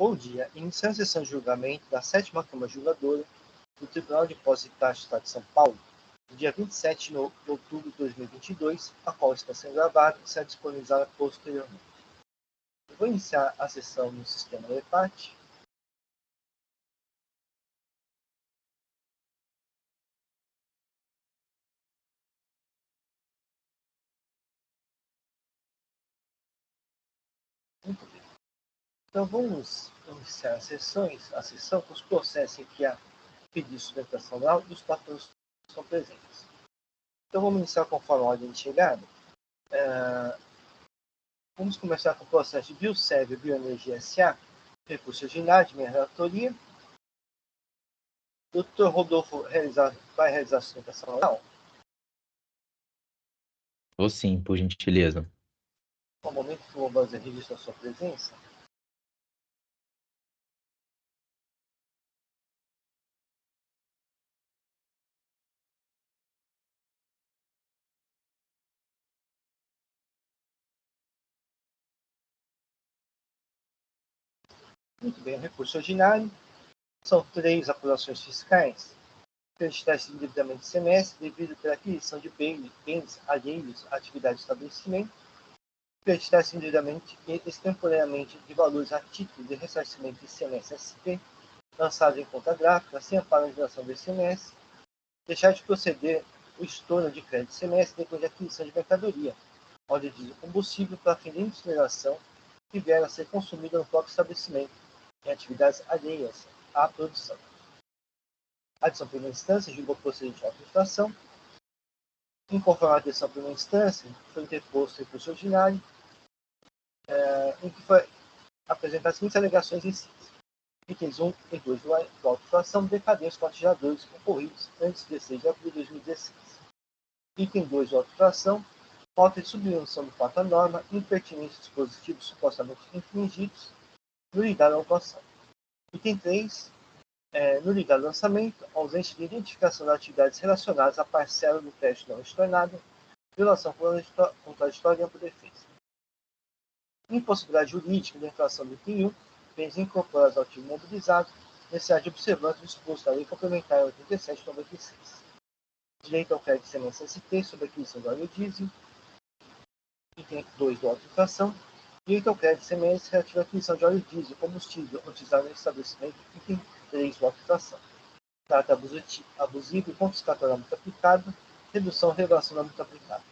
Bom dia. Iniciando a sessão de julgamento da 7ª Câmara Julgadora do Tribunal de Impostos e Taxas do Estado de São Paulo, no dia 27 de outubro de 2022, a qual está sendo gravada e será disponibilizada posteriormente. Eu vou iniciar a sessão no sistema EPAT. Muito bem. Então vamos iniciar a sessão com os processos em que há pedido de sustentação oral e os patrões estão presentes. Então vamos iniciar conforme a ordem de chegada. Vamos começar com o processo de Biosev Bioenergia S.A., recurso originário de minha relatoria. O Dr. Rodolfo vai realizar a sustentação oral. Ou sim, por gentileza. No momento que eu vou fazer registro da sua presença. Muito bem, o recurso ordinário. São 3 apurações fiscais. Acreditar-se indevidamente de semestre devido pela aquisição de bens alheios à atividade de estabelecimento. Acreditar-se indevidamente e extemporaneamente de valores a título de ressarcimento de ICMS-SP lançado em conta gráfica sem amparo na geração do ICMS. Deixar de proceder o estorno de crédito de ICMS depois de aquisição de mercadoria, onde diz o combustível para fim de industrialização que vier a ser consumido no próprio estabelecimento em atividades alheias à produção. Adição primeira instância, julgou procedente de auto-infração. Inconforme a decisão primeira instância, foi interposto recurso ordinário, em que foi apresentadas as seguintes alegações em si. Itens 1 e 2 do auto-infração decadem os cotizadores ocorridos antes de 16 de abril de 2016. Item 2 do auto-infração, falta de submissão do fato à norma, impertinência de dispositivos supostamente infringidos, nulidade da autuação. Item 3, nulidade do lançamento, ausência de identificação das atividades relacionadas à parcela do crédito não estornada, violação contraditória e ampla defesa. Impossibilidade jurídica de infração do item 1, bens incorporados ao artigo mobilizado, necessidade de observância do disposto da Lei Complementar 87/96. Direito ao crédito ICMS-ST sobre aquisição do óleo diesel. Item 2 do auto-infração. Direito ao crédito ICMS relativo à aquisição de óleo diesel, combustível utilizado no estabelecimento. Item 3 do auto-infração. Trata abusivo e confiscatória da multa aplicada. Redução ou revelação da multa aplicada.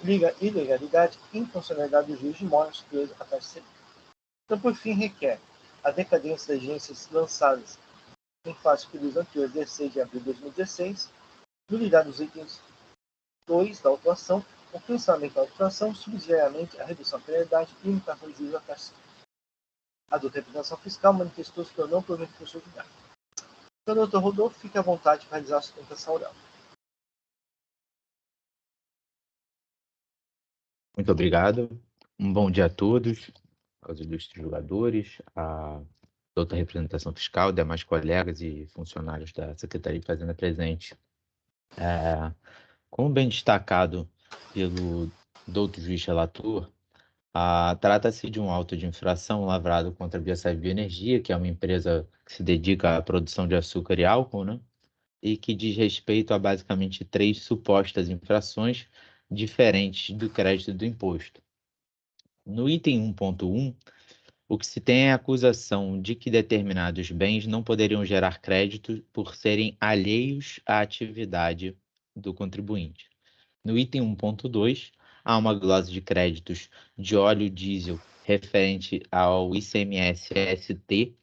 Ilegalidade e infuncionalidade do juiz de memória superior à taxa civil. Então, por fim, requer a decadência das agências lançadas em fase de períodos anteriores, 16 de abril de 2016, nulidade dos itens 2 da autuação, o cancelamento da autuação, subsidiariamente a redução da penalidade e limitação de juros da taxa civil. A douta representação fiscal manifestou-se por não provimento de recurso ordinário. Então, doutor Rodolfo, fique à vontade para realizar a sustentação oral. Muito obrigado. Um bom dia a todos, aos ilustres julgadores, à douta representação fiscal, demais colegas e funcionários da Secretaria de Fazenda presente. Como bem destacado pelo doutor juiz relator, trata-se de um auto de infração lavrado contra a Biosev Bioenergia, que é uma empresa que se dedica à produção de açúcar e álcool, né? E que diz respeito a basicamente 3 supostas infrações diferentes do crédito do imposto. No item 1.1, o que se tem é a acusação de que determinados bens não poderiam gerar crédito por serem alheios à atividade do contribuinte. No item 1.2, há uma glose de créditos de óleo diesel referente ao ICMS-ST,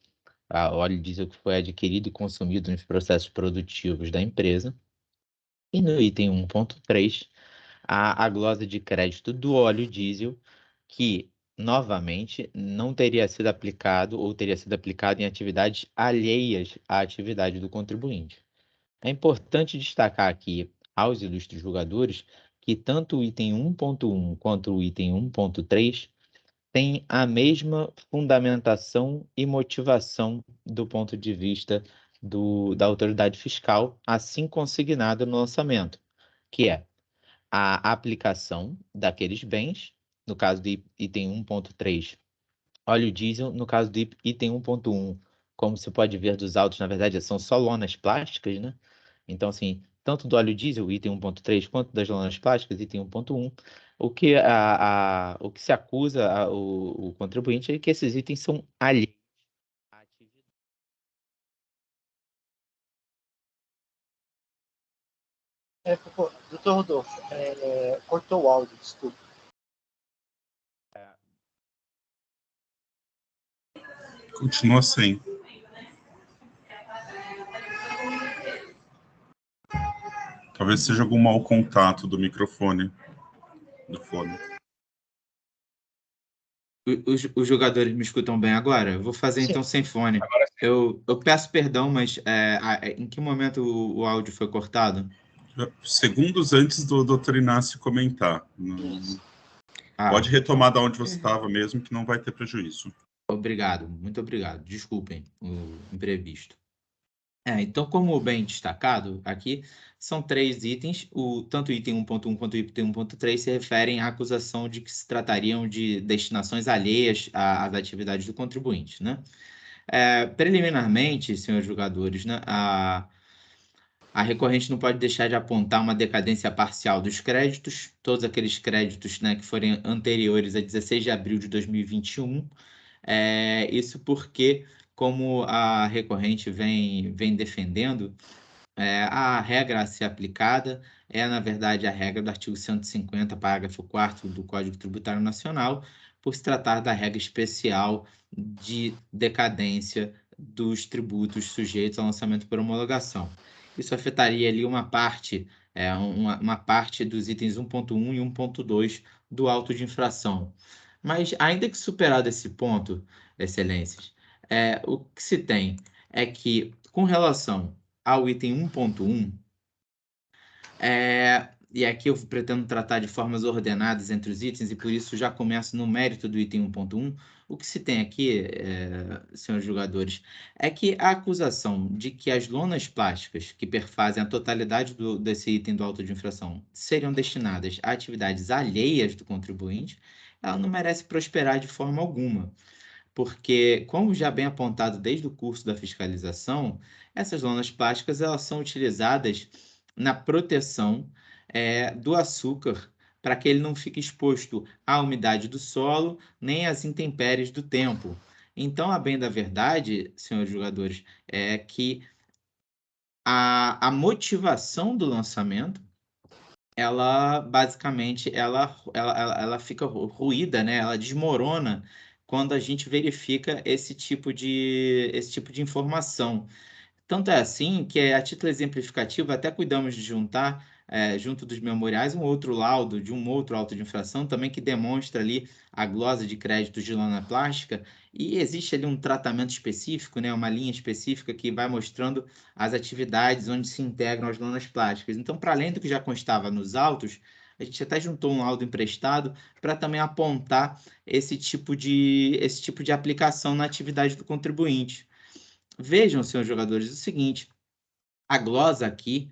óleo diesel que foi adquirido e consumido nos processos produtivos da empresa. E no item 1.3, há a glose de crédito do óleo diesel, que, novamente, não teria sido aplicado ou teria sido aplicado em atividades alheias à atividade do contribuinte. É importante destacar aqui aos ilustres julgadores que tanto o item 1.1 quanto o item 1.3 têm a mesma fundamentação e motivação do ponto de vista da autoridade fiscal, assim consignado no lançamento, que é a aplicação daqueles bens, no caso do item 1.3, óleo diesel, no caso do item 1.1. Como você pode ver dos autos, na verdade, são só lonas plásticas, né? Então, assim, tanto do óleo diesel, item 1.3, quanto das lonas plásticas, item 1.1, o que se acusa o contribuinte é que esses itens são alheios à atividade. Doutor Rodolfo, cortou o áudio, desculpa. Continua sem. Talvez seja algum mau contato do microfone, do fone. Os jogadores me escutam bem agora? Eu vou fazer Sim. então sem fone. Eu peço perdão, mas em que momento o áudio foi cortado? Segundos antes do Dr. Inácio comentar. Pode retomar da onde você estava mesmo, que não vai ter prejuízo. Obrigado, muito obrigado. Desculpem o imprevisto. Então, como bem destacado aqui, são 3 itens, tanto o item 1.1 quanto o item 1.3 se referem à acusação de que se tratariam de destinações alheias às atividades do contribuinte, né? Preliminarmente, senhores jogadores, né, a recorrente não pode deixar de apontar uma decadência parcial dos créditos, todos aqueles créditos, né, que forem anteriores a 16 de abril de 2021. Isso porque, como a recorrente vem defendendo, a regra a ser aplicada na verdade, a regra do artigo 150, parágrafo 4º do Código Tributário Nacional, por se tratar da regra especial de decadência dos tributos sujeitos ao lançamento por homologação. Isso afetaria ali uma parte dos itens 1.1 e 1.2 do auto de infração. Mas, ainda que superado esse ponto, excelências, o que se tem é que, com relação ao item 1.1, e aqui eu pretendo tratar de formas ordenadas entre os itens, e por isso já começo no mérito do item 1.1. O que se tem aqui, senhores jogadores, é que a acusação de que as lonas plásticas que perfazem a totalidade desse item do auto de infração seriam destinadas a atividades alheias do contribuinte, ela não merece prosperar de forma alguma. Porque, como já bem apontado desde o curso da fiscalização, essas lonas plásticas elas são utilizadas na proteção do açúcar, para que ele não fique exposto à umidade do solo, nem às intempéries do tempo. Então, a bem da verdade, senhores jogadores, é que a motivação do lançamento, ela basicamente ela fica ruída, né? Ela desmorona quando a gente verifica esse tipo de informação. Tanto é assim que, a título exemplificativo, até cuidamos de juntar, junto dos memoriais, um outro laudo de um outro auto de infração, também que demonstra ali a glosa de créditos de lona plástica, e existe ali um tratamento específico, né, uma linha específica que vai mostrando as atividades onde se integram as lonas plásticas. Então, para além do que já constava nos autos, a gente até juntou um laudo emprestado para também apontar esse tipo de aplicação na atividade do contribuinte. Vejam, senhores jogadores, o seguinte: a glosa aqui,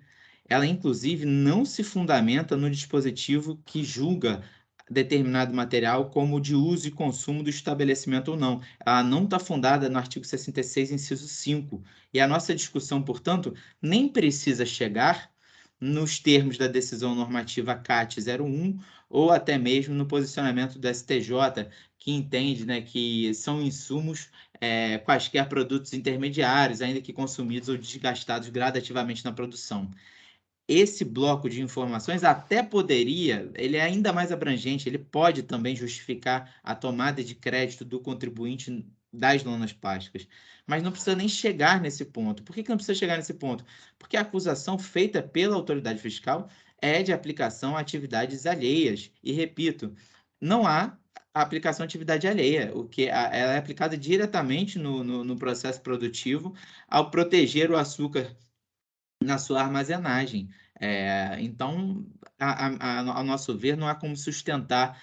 ela inclusive não se fundamenta no dispositivo que julga determinado material como de uso e consumo do estabelecimento ou não. Ela não está fundada no artigo 66, inciso 5. E a nossa discussão, portanto, nem precisa chegar nos termos da decisão normativa CAT 01 ou até mesmo no posicionamento do STJ, que entende, né, que são insumos quaisquer produtos intermediários, ainda que consumidos ou desgastados gradativamente na produção. Esse bloco de informações até poderia, ele é ainda mais abrangente, ele pode também justificar a tomada de crédito do contribuinte das lonas plásticas, mas não precisa nem chegar nesse ponto. Por que não precisa chegar nesse ponto? Porque a acusação feita pela autoridade fiscal é de aplicação a atividades alheias. E, repito, não há aplicação à atividade alheia, ela é aplicada diretamente no processo produtivo ao proteger o açúcar na sua armazenagem. Então, ao nosso ver, não há como sustentar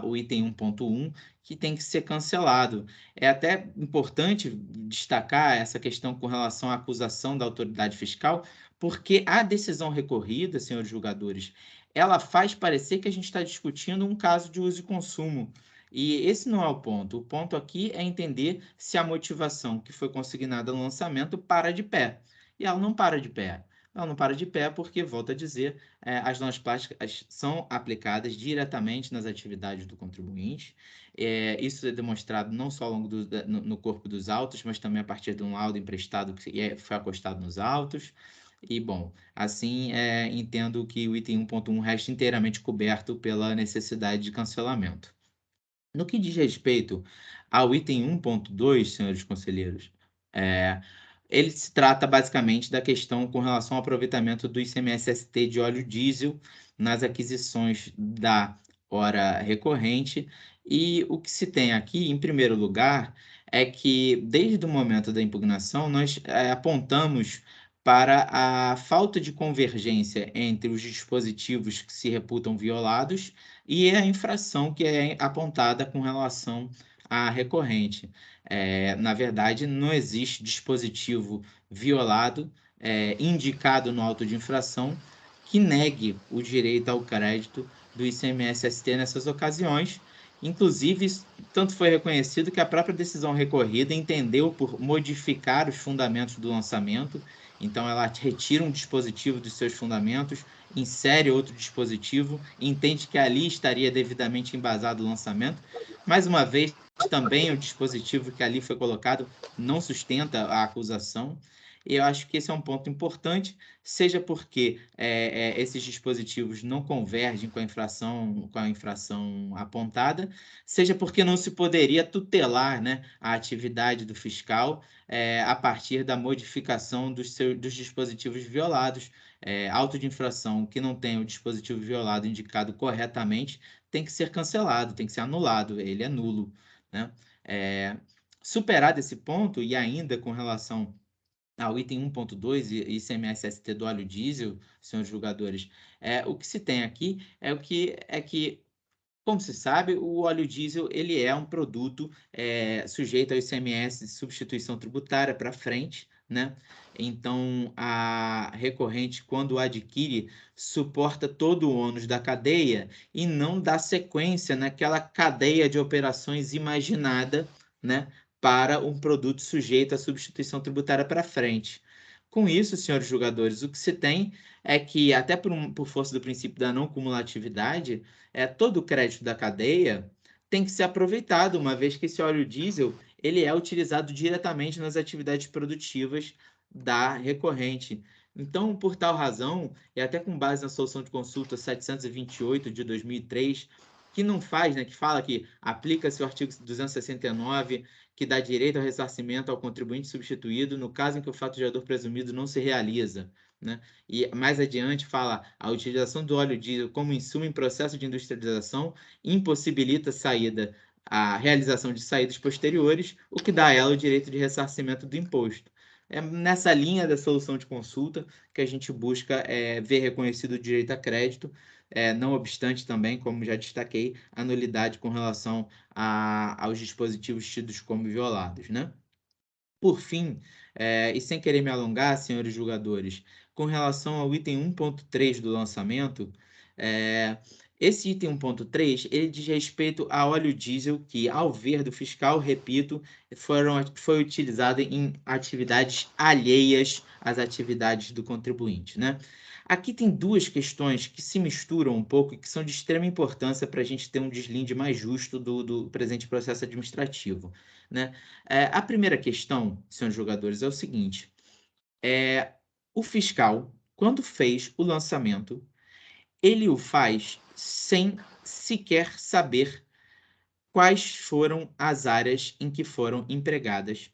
o item 1.1, que tem que ser cancelado. É até importante destacar essa questão com relação à acusação da autoridade fiscal, porque a decisão recorrida, senhores julgadores, ela faz parecer que a gente está discutindo um caso de uso e consumo. E esse não é o ponto. O ponto aqui é entender se a motivação que foi consignada no lançamento para de pé. E ela não para de pé. Ela não para de pé porque, volto a dizer, as normas plásticas são aplicadas diretamente nas atividades do contribuinte. Isso é demonstrado não só ao longo no corpo dos autos, mas também a partir de um laudo emprestado que foi acostado nos autos. E, bom, assim, entendo que o item 1.1 resta inteiramente coberto pela necessidade de cancelamento. No que diz respeito ao item 1.2, senhores conselheiros, ele se trata basicamente da questão com relação ao aproveitamento do ICMS-ST de óleo diesel nas aquisições da hora recorrente. E o que se tem aqui, em primeiro lugar, é que desde o momento da impugnação nós apontamos para a falta de convergência entre os dispositivos que se reputam violados e a infração que é apontada com relação à recorrente. Na verdade, não existe dispositivo violado, indicado no auto de infração, que negue o direito ao crédito do ICMS-ST nessas ocasiões. Inclusive, tanto foi reconhecido que a própria decisão recorrida entendeu por modificar os fundamentos do lançamento. Então, ela retira um dispositivo dos seus fundamentos, insere outro dispositivo, entende que ali estaria devidamente embasado o lançamento. Mais uma vez, também o dispositivo que ali foi colocado não sustenta a acusação. E eu acho que esse é um ponto importante, seja porque esses dispositivos não convergem com a infração apontada, seja porque não se poderia tutelar, né, a atividade do fiscal a partir da modificação dos dispositivos violados. Auto de infração que não tem o dispositivo violado indicado corretamente tem que ser cancelado, tem que ser anulado, ele é nulo, né? Superado esse ponto, e ainda com relação ao item 1.2 e ICMS-ST do óleo diesel, senhores julgadores, o que se tem aqui é que, como se sabe, o óleo diesel ele é um produto sujeito ao ICMS de substituição tributária para frente, né? Então, a recorrente, quando adquire, suporta todo o ônus da cadeia e não dá sequência naquela cadeia de operações imaginada, né, para um produto sujeito à substituição tributária para frente. Com isso, senhores julgadores, o que se tem é que, até por força do princípio da não cumulatividade, todo o crédito da cadeia tem que ser aproveitado, uma vez que esse óleo diesel ele é utilizado diretamente nas atividades produtivas da recorrente. Então, por tal razão, e até com base na solução de consulta 728 de 2003, que não faz, né, que fala que aplica-se o artigo 269, que dá direito ao ressarcimento ao contribuinte substituído no caso em que o fato gerador presumido não se realiza, né? E mais adiante fala a utilização do óleo diesel como insumo em processo de industrialização impossibilita a realização de saídas posteriores, o que dá a ela o direito de ressarcimento do imposto. É nessa linha da solução de consulta que a gente busca ver reconhecido o direito a crédito, não obstante também, como já destaquei, a nulidade com relação aos dispositivos tidos como violados, né? Por fim, e sem querer me alongar, senhores julgadores, com relação ao item 1.3 do lançamento, esse item 1.3 ele diz respeito a óleo diesel que, ao ver do fiscal, repito, foi utilizado em atividades alheias às atividades do contribuinte, né? Aqui tem duas questões que se misturam um pouco e que são de extrema importância para a gente ter um deslinde mais justo do presente processo administrativo, né? A primeira questão, senhores jogadores, é o seguinte: o fiscal, quando fez o lançamento, ele o faz sem sequer saber quais foram as áreas em que foram empregadas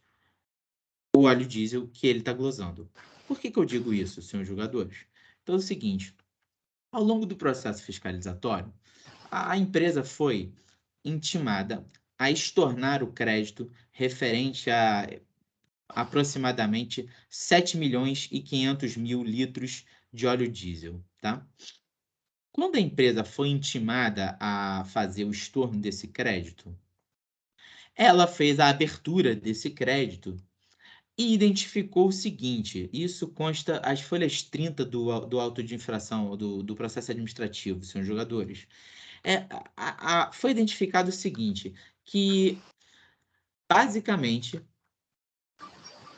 o óleo diesel que ele está glosando. Por que eu digo isso, senhores jogadores? Então é o seguinte: ao longo do processo fiscalizatório, a empresa foi intimada a estornar o crédito referente a aproximadamente 7.500.000 litros de óleo diesel, tá? Quando a empresa foi intimada a fazer o estorno desse crédito, ela fez a abertura desse crédito e identificou o seguinte: isso consta as folhas 30 do auto de infração, do processo administrativo, senhores jogadores. Foi identificado o seguinte, que basicamente,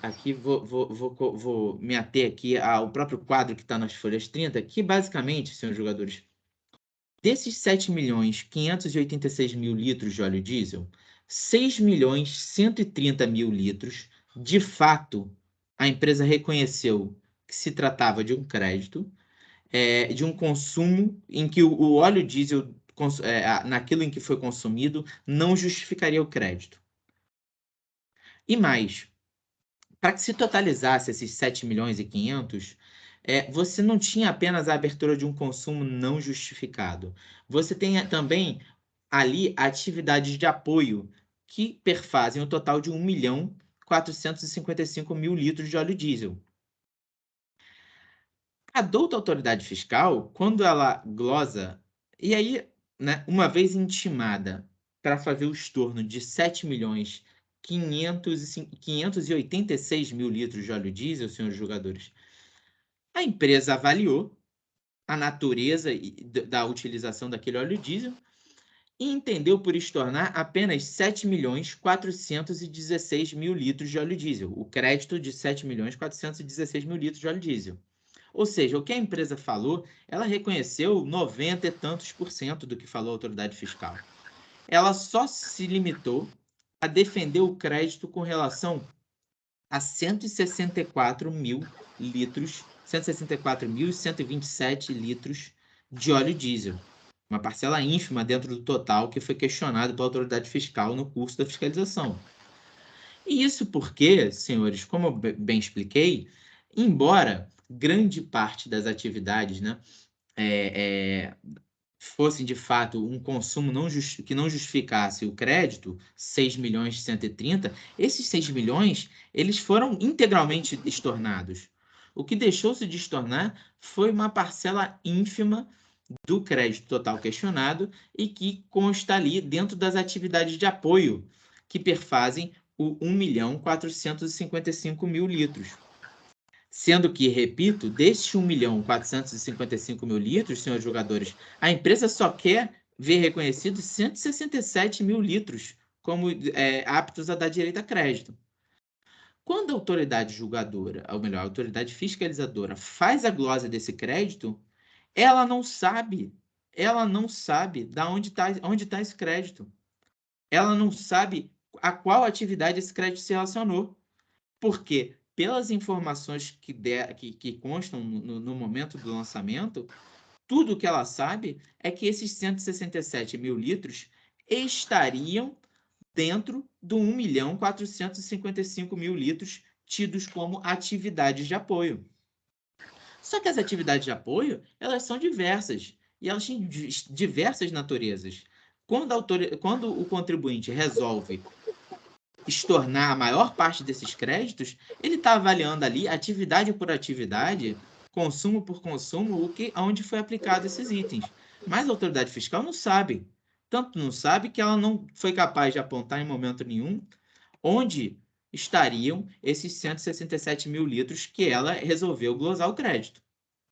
aqui vou me ater aqui ao próprio quadro que está nas folhas 30, que basicamente, senhores jogadores, desses 7.586.000 litros de óleo diesel, 6.130.000 litros, de fato, a empresa reconheceu que se tratava de um crédito, de um consumo em que o óleo diesel, naquilo em que foi consumido, não justificaria o crédito. E mais, para que se totalizasse esses 7.500.000, você não tinha apenas a abertura de um consumo não justificado. Você tem também ali atividades de apoio que perfazem um total de 1.455.000 litros de óleo diesel. A douta autoridade fiscal, quando ela glosa, e aí, né, uma vez intimada para fazer o estorno de 7.586.000 litros de óleo diesel, senhores jogadores, a empresa avaliou a natureza da utilização daquele óleo diesel e entendeu por estornar apenas 7.416.000 litros de óleo diesel, o crédito de 7.416.000 litros de óleo diesel. Ou seja, o que a empresa falou, ela reconheceu 90 e tantos % do que falou a autoridade fiscal. Ela só se limitou a defender o crédito com relação a 164.000 litros, 164.127 litros de óleo diesel. Uma parcela ínfima dentro do total que foi questionado pela autoridade fiscal no curso da fiscalização. E isso porque, senhores, como eu bem expliquei, embora grande parte das atividades, né, fossem de fato um consumo que não justificasse o crédito, 6.130.000, esses 6 milhões eles foram integralmente estornados. O que deixou-se de estornar foi uma parcela ínfima do crédito total questionado e que consta ali dentro das atividades de apoio que perfazem o 1.455.000 litros. Sendo que, repito, desses 1.455.000 litros, senhores jogadores, a empresa só quer ver reconhecidos 167.000 litros como aptos a dar direito a crédito. Quando a autoridade julgadora, ou melhor, a autoridade fiscalizadora faz a glosa desse crédito, ela não sabe da onde tá esse crédito. Ela não sabe a qual atividade esse crédito se relacionou. Porque, pelas informações que constam no momento do lançamento, tudo que ela sabe é que esses 167.000 litros estariam dentro do 1.455.000 litros tidos como atividades de apoio. Só que as atividades de apoio, elas são diversas, e elas têm diversas naturezas. Quando o contribuinte resolve estornar a maior parte desses créditos, ele está avaliando ali, atividade por atividade, consumo por consumo, onde foi aplicado esses itens. Mas a autoridade fiscal não sabe. Tanto não sabe que ela não foi capaz de apontar em momento nenhum onde estariam esses 167.000 litros que ela resolveu glosar o crédito,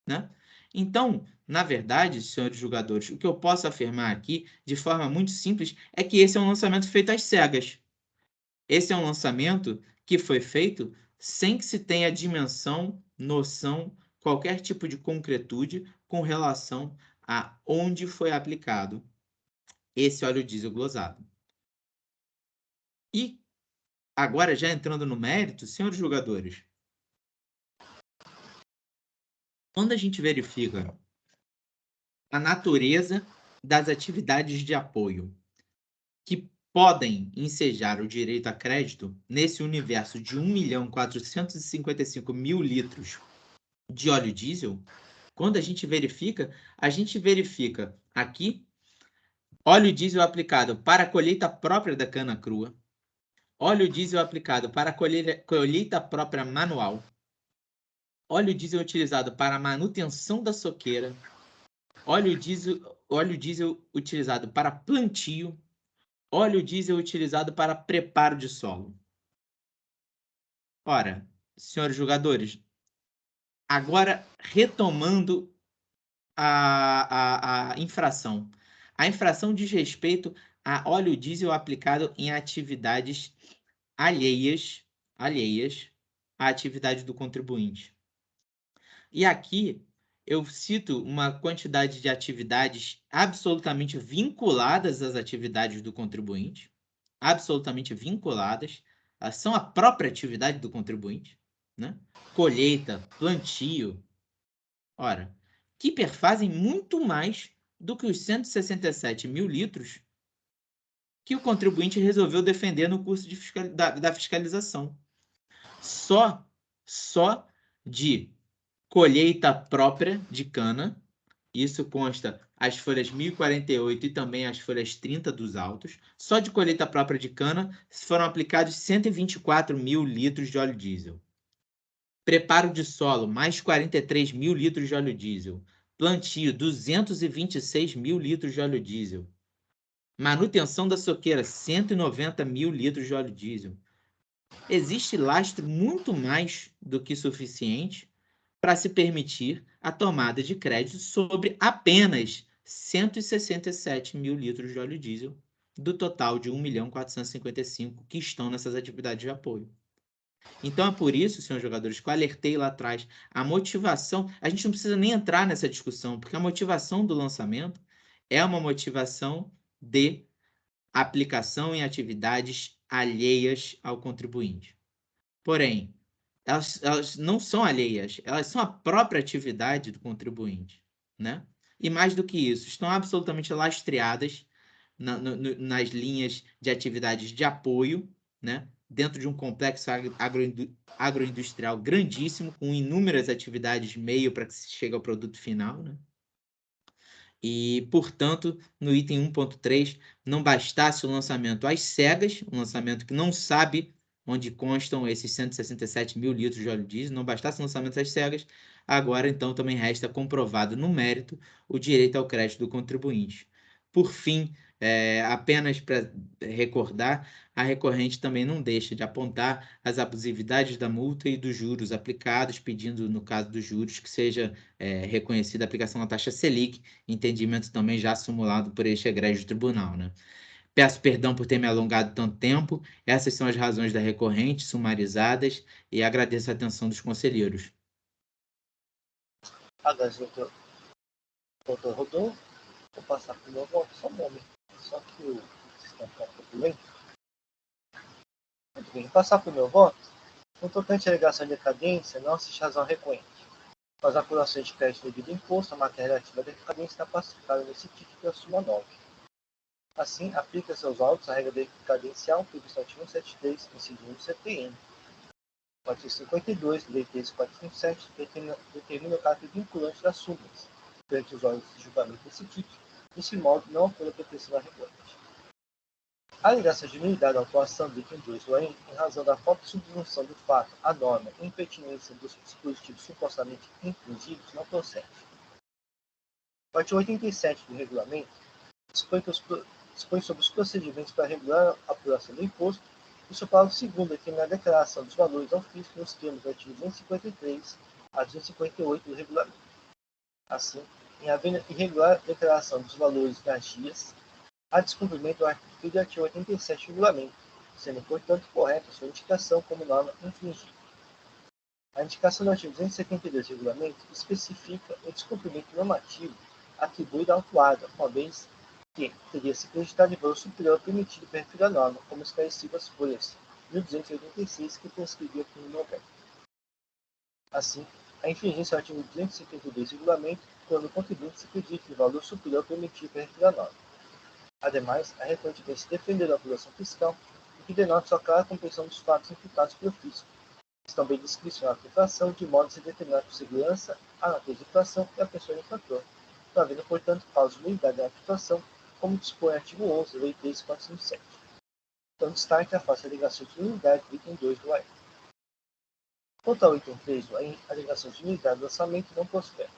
né? Então, na verdade, senhores julgadores, o que eu posso afirmar aqui, de forma muito simples, é que esse é um lançamento feito às cegas. Esse é um lançamento que foi feito sem que se tenha dimensão, noção, qualquer tipo de concretude com relação a onde foi aplicado esse óleo diesel glosado. E agora, já entrando no mérito, senhores jogadores, quando a gente verifica a natureza das atividades de apoio que podem ensejar o direito a crédito nesse universo de 1.455.000 litros de óleo diesel, quando a gente verifica aqui óleo diesel aplicado para a colheita própria da cana crua, óleo diesel aplicado para a colheita própria manual, óleo diesel utilizado para a manutenção da soqueira, óleo diesel utilizado para plantio, óleo diesel utilizado para preparo de solo. Ora, senhores jogadores, agora retomando a infração. A infração diz respeito a óleo diesel aplicado em atividades alheias à atividade do contribuinte. E aqui eu cito uma quantidade de atividades absolutamente vinculadas às atividades do contribuinte, absolutamente vinculadas, elas são a própria atividade do contribuinte, né? Colheita, plantio, ora, que perfazem muito mais do que os 167 mil litros que o contribuinte resolveu defender no curso da fiscalização. Só de colheita própria de cana, isso consta as folhas 1048 e também as folhas 30 dos autos, só de colheita própria de cana foram aplicados 124 mil litros de óleo diesel. Preparo de solo, mais 43 mil litros de óleo diesel. Plantio, 226 mil litros de óleo diesel. Manutenção da soqueira, 190 mil litros de óleo diesel. Existe lastro muito mais do que suficiente para se permitir a tomada de crédito sobre apenas 167 mil litros de óleo diesel, do total de 1.455.000 que estão nessas atividades de apoio. Então é por isso, senhores jogadores, que eu alertei lá atrás, a motivação, a gente não precisa nem entrar nessa discussão, porque a motivação do lançamento é uma motivação de aplicação em atividades alheias ao contribuinte. Porém, elas não são alheias, elas são a própria atividade do contribuinte, né? E mais do que isso, estão absolutamente lastreadas nas linhas de atividades de apoio, né? Dentro de um complexo agroindustrial grandíssimo, com inúmeras atividades meio para que se chegue ao produto final, né? E, portanto, no item 1.3, não bastasse o lançamento às cegas, um lançamento que não sabe onde constam esses 167 mil litros de óleo diesel, não bastasse o lançamento às cegas, agora, então, também resta comprovado no mérito o direito ao crédito do contribuinte. Por fim, apenas para recordar, a recorrente também não deixa de apontar as abusividades da multa e dos juros aplicados, pedindo, no caso dos juros, que seja reconhecida a aplicação da taxa Selic, entendimento também já simulado por este egrégio tribunal, né? Peço perdão por ter me alongado tanto tempo. Essas são as razões da recorrente, sumarizadas, e agradeço a atenção dos conselheiros. Agradeço, doutor Rodolfo. Vou passar para o meu voto, só um momento. Só que o sistema está um pouco lento. Muito bem, vou passar para o meu voto. No tocante à alegação de decadência, não existe razão recorrente. As apurações de crédito devido imposto, a matéria relativa à decadência está pacificada nesse título da súmula 9. Assim, aplica-se aos autos a regra decadencial prevista no artigo 173, inciso 1 do CTN. O artigo 52, lei 13.457, determina o caráter vinculante das súmulas perante os órgãos de julgamento desse título, desse modo não ocorre proteção da recorrente. A alegação de nulidade da autuação do item 2 do AIM, em razão da falta de subsunção do fato à norma e impertinência dos dispositivos supostamente infringidos, não procede. O artigo 87 do regulamento dispõe sobre os procedimentos para regular a apuração do imposto e seu parágrafo 2º determina a declaração dos valores ao fisco nos termos do artigo 253 a 258 do regulamento. Assim, em havendo irregular declaração dos valores nas dias, há descumprimento do artigo 87 do regulamento, sendo, portanto, correta a sua indicação como norma infringível. A indicação do artigo 272 do regulamento especifica o descumprimento normativo atribuído à autuada, uma vez que teria se acreditado de valor superior ao permitido pela referida norma, como esclarecido as folhas 1286 que prescrevia por novembro. Assim, a infringência do artigo 272 do regulamento quando o contribuinte se acredita de valor superior ao permitido pela referida norma. Ademais, a recorrente vem se defender da apuração fiscal, o que denota sua clara compreensão dos fatos imputados pelo fisco, que estão bem descritos na infração, de modo a se determinar com segurança a natureza de infração e a pessoa do infrator, não havendo, portanto, causa de nulidade da infração, como dispõe o artigo 11 da Lei 13.457. Então, destaque a face da alegação de nulidade do item 2 do AIM. Quanto ao item 3 do AIM, a alegação de nulidade do lançamento não prospera.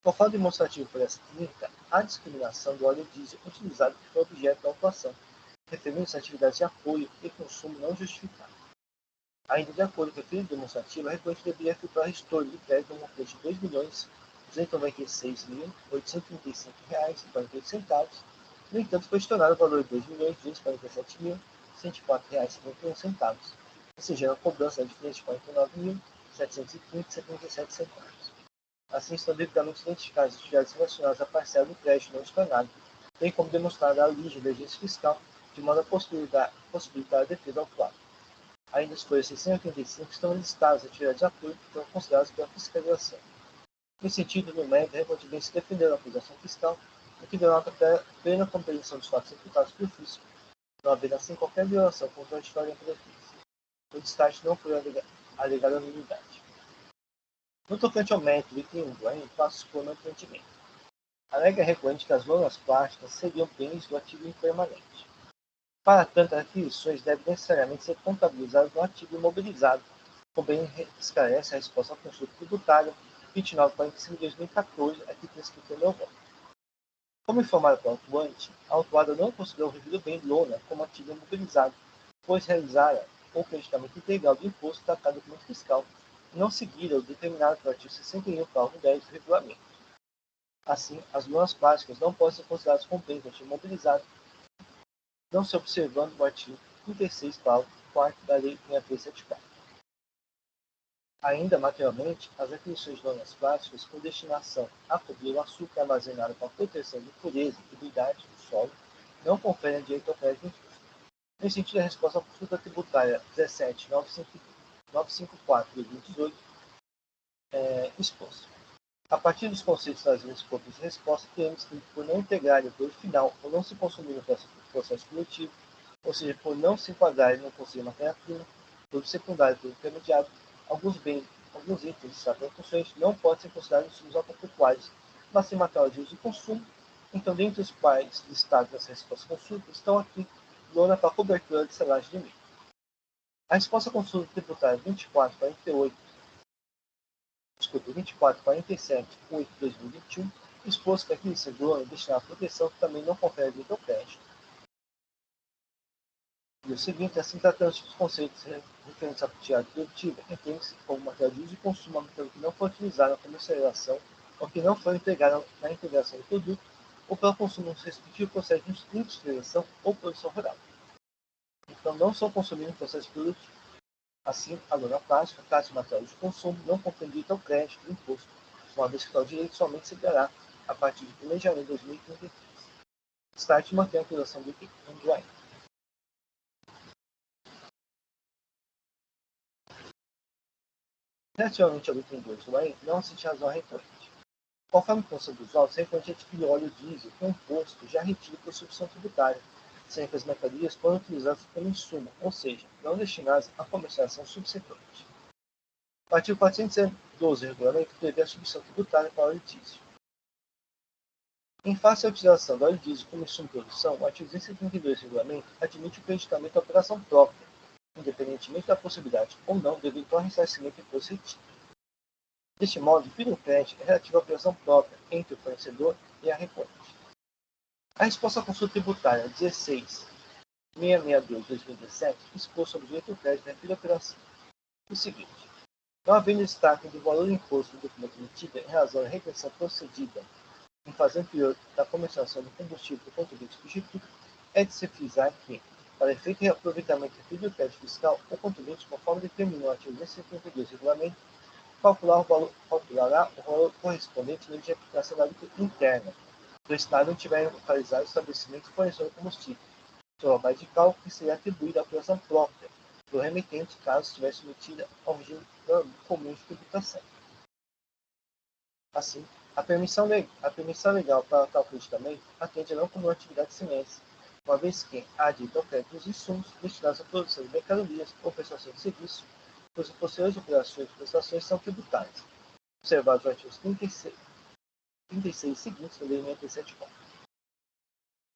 Por falta demonstrativa por essa clínica, há discriminação do óleo diesel utilizado que foi objeto da autuação, referindo-se a atividades de apoio e consumo não justificado. Ainda de acordo com a referida demonstrativa, a recorrente deveria efetuar restoro de crédito no montante de R$ 2.296.835,48, No entanto, foi estourado o valor de R$ 2.247.104,71, ou seja, a cobrança da diferença de R$ 49.715,77. Assim, estão devidamente identificadas as atividades relacionadas à parcela do crédito não estornado, bem como demonstrada a origem da agência fiscal, de modo a possibilitar a defesa ao autuada. Ainda as folhas 685 estão listadas as atividades de apoio que foram consideradas pela fiscalização. Nesse sentido, no mérito, a reconhecimento se defendeu da acusação fiscal, o que denota a plena compreensão dos fatos imputados pelo fisco, não havendo assim qualquer violação contraditória em benefício. O destaque não foi alegada unanimidade. No tocante ao mérito do item 1 do AIM, faço supor no entendimento. Alega recorrente que as lonas plásticas seriam bens do ativo impermanente. Para tanto, as aquisições devem necessariamente ser contabilizadas no ativo imobilizado, como bem esclarece a resposta à consulta tributária 2945 de 2014, aqui prescrito no voto. Como informado pelo autuante, a autuada não considerou o referido bem lona como ativo imobilizado, pois realizara o creditamento integral do imposto da cada documento fiscal e não seguira o determinado pelo artigo 61, parágrafo 10 do regulamento. Assim, as lonas plásticas não podem ser consideradas como bens do ativo imobilizado, não se observando o artigo 36, parágrafo 4 da Lei 6374. Ainda materialmente, as aquisições de lonas plásticas com destinação a cobrir o açúcar armazenado com a proteção de pureza e umidade do solo não conferem direito ao crédito injusto. Nesse sentido, a resposta à consulta tributária 17954 de 2018 exposto. A partir dos conceitos trazidos por essa resposta, temos que, por não integrar o apoio final ou não se consumir no processo coletivo, ou seja, por não se enquadrar no conceito de matéria-prima, produto secundário e produto intermediário, alguns itens de extrato de funções não podem ser considerados insumos agropecuários, mas sim material de uso e consumo. Então, dentre os quais listados nessa resposta consulta, estão aqui lona para cobertura de selagem de milho. A resposta à consulta tributária 2447/8/2021 expôs que a aquisição de lona destinada à proteção também não confere direito ao crédito. E o seguinte, assim tratando-se dos conceitos referentes à atividade produtiva, entende-se como material de uso e consumo a material que não foi utilizado na comercialização ou que não foi integrado na integração do produto ou para o consumo respectivo processo de industrialização ou produção rural. Então, não são consumidos no processo produtivo. Assim, a lona plástica, caso de material de consumo, não compreende direito ao crédito do imposto, uma vez que tal direito somente se dará a partir de 1 de janeiro de 2033. Start mantém a acusação do item do AIM. Relativamente ao item 2 do AIM, não existe razão recorrente. Conforme consta dos autos, a recorrente adquire óleo diesel com imposto já retido por substituição tributária, sendo que as mercadorias foram utilizadas como insumo, ou seja, não destinadas à comercialização subsequente. O artigo 412 do regulamento prevê a substituição tributária para o óleo diesel. Em face à utilização do óleo diesel como insumo de produção, o artigo 232 do regulamento admite o creditamento da operação própria, independentemente da possibilidade ou não de eventual ressarcimento de imposto retido. Deste modo, o fim do crédito é relativo à operação própria entre o fornecedor e a recorrente. A resposta à consulta tributária 16.662/2017 expôs sobre o direito ao crédito da referido operação. O seguinte: não havendo destaque do valor do imposto do documento emitido em razão da retenção procedida em fase anterior da comercialização do combustível do contribuinte substituto, é de se frisar que, para efeito de reaproveitamento do referido crédito fiscal, o contribuinte, conforme determinou o artigo 272 do regulamento, calculará o valor correspondente no dia de aplicação da alíquota interna do Estado onde tiver localizado o estabelecimento fornecedor de combustível, sobre a base de cálculo que seria atribuída à operação própria do remetente, caso estivesse submetida ao regime comum de tributação. Assim, a permissão legal para tal creditamento atende a não como atividade semestre, uma vez que há direito ao crédito dos insumos destinados à produção de mercadorias ou prestação de serviço, pois as posteriores operações e prestações são tributárias, observados os artigos 36 seguintes da Lei 674.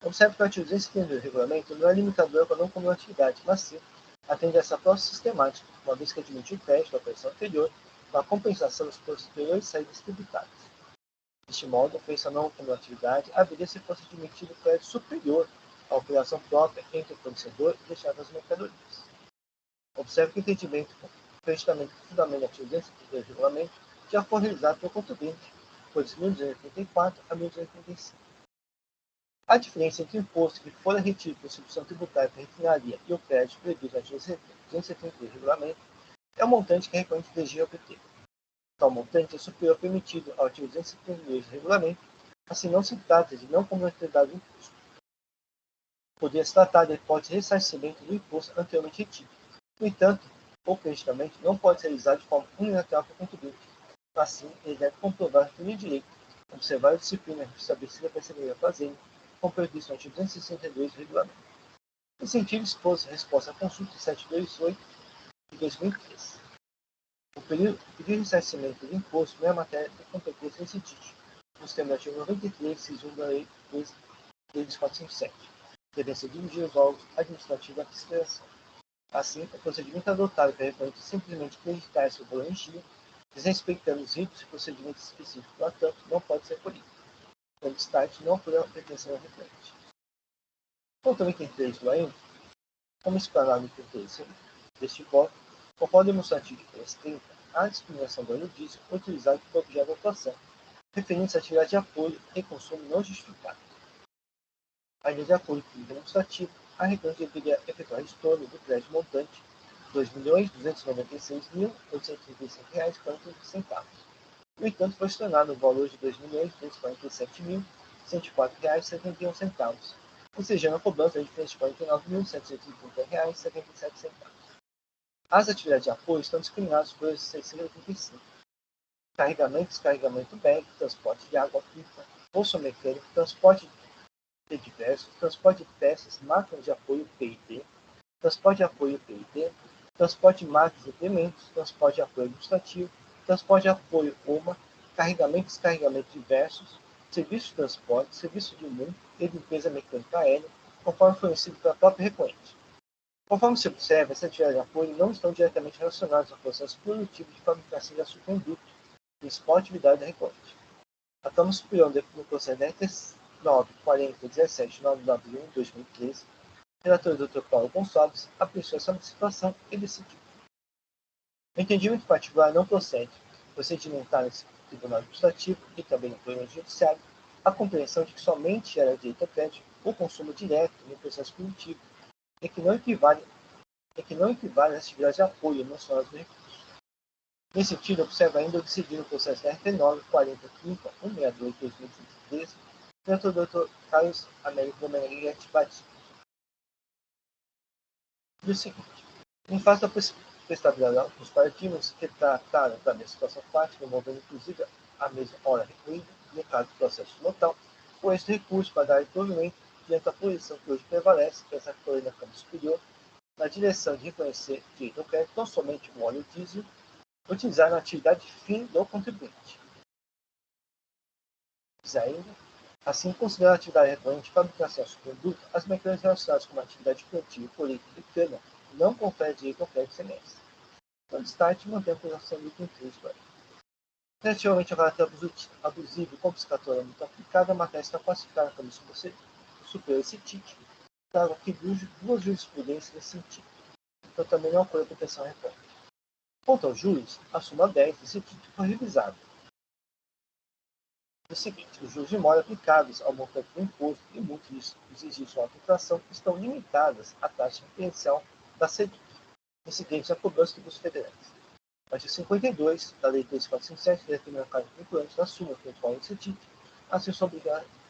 Observe que o artigo 232 do regulamento não é limitador para não como atividade, mas sim atende a essa próxima sistemática, uma vez que admite o crédito da operação anterior para a compensação das posteriores saídas tributárias. Deste modo, a operação não como atividade haveria se fosse admitido o crédito superior à operação própria entre o fornecedor e destinado às mercadorias. Observe que o entendimento com creditamento do fundamento do artigo 232 do regulamento já foi realizado pelo contribuinte, foi de 1284 a 1285. A diferença entre o imposto que for retido por instituição tributária para refinaria e o crédito previsto no artigo 273 do regulamento é o montante que a recorrente elegia obter. Tal montante é superior ao permitido ao artigo 272 do regulamento, assim não se trata de não complementariedade do imposto. Poderia se tratar da hipótese de ressarcimento do imposto anteriormente retido. No entanto, o prejudicamento não pode ser realizado de forma unilateral pelo contribuinte. Assim, ele deve comprovar que tem direito, observar a disciplina estabelecida para a Secretaria da Fazenda, como previsto no artigo 262 do regulamento. Nesse sentido, expôs a resposta à consulta 728 de 2003. O pedido de ressarcimento do imposto não é matéria de competência desse título, nos termos do artigo 93, inciso 1 da Lei 13457, devem ser dirigidos aos órgãos administrativos da fiscalização. Assim, o procedimento adotado para recorrente simplesmente acreditar seu valor em dia, desrespeitando os ritos e procedimentos específicos do atento, não pode ser colhido, quando start não for a pretensão ao recorrente. Quanto ao item 3 do AIM, como explanado no item 3 deste voto, conforme demonstrativo de 330, a discriminação do óleo diesel foi utilizada como objeto de atuação, referindo-se à atividade de apoio e consumo não justificado. Ainda de acordo com o demonstrativo, a recorrente deveria efetuar estorno do crédito montante R$ 2.296.835,40. No entanto, foi estornado o valor de R$ 2.247.104,71, ensejando a cobrança de diferença de R$ 49.730,77. As atividades de apoio estão discriminadas por 685. Carregamento, descarregamento bag, transporte de água pipa, bolso mecânico, transporte de diversos, transporte de peças, máquinas de apoio PID, transporte de apoio PID, transporte de máquinas e implementos, transporte de apoio administrativo, transporte de apoio OMA, carregamento e descarregamento diversos, serviço de transporte, serviço de mundo e de limpeza mecânica aérea, conforme fornecido pela própria recorrente. Conforme se observa, essas atividades de apoio não estão diretamente relacionadas ao processo produtivo de fabricação de açúcar em bruto, principal atividade da recorrente. A Câmara Superior no processo 9.40.17.991/2013, relator Dr. Paulo Gonçalves, apreciou essa situação e decidiu. O entendimento particular não procede, procedimentar nesse Tribunal Administrativo e também no Poder Judiciário, a compreensão de que somente gera direito ao crédito o consumo direto no processo produtivo e que não equivale às atividades de apoio mencionadas no recurso. Nesse sentido, observa ainda o decidido no processo RT9 4030-162/2013, relator Dr. Carlos Américo Domenech Batista. E o seguinte: em face da prestabilidade dos paradigmas que trataram da mesma situação fática, envolvendo inclusive a mesma hora recorrida, no caso do processo local, com este recurso para dar provimento diante da posição que hoje prevalece, que é essa que na Câmara Superior, na direção de reconhecer direito ao crédito não somente o óleo diesel, utilizar na atividade fim do contribuinte. Diz ainda, assim, considerar a atividade recorrente de fabricação de produto, as mecânicas relacionadas com a atividade produtiva, colheita de cana, não confere direito ao crédito semestre. Então, start mantém a acusação do item 3 do artigo. Relativamente ao caráter abusivo e confiscatório muito aplicado, a matéria está classificada como superior esse título. Trago aqui duas jurisprudências nesse sentido. Então, também não ocorre proteção recorrente. Quanto aos juros, a súmula 10 desse título foi revisada. É o seguinte: os juros de mora aplicados ao montante do imposto e multas exigidas à inflação estão limitadas à taxa referencial da Selic, incidentes à cobrança dos tributos federais. Artigo 52 da Lei 3457 determina a carga vinculante da súmula que informa esse título, assim sua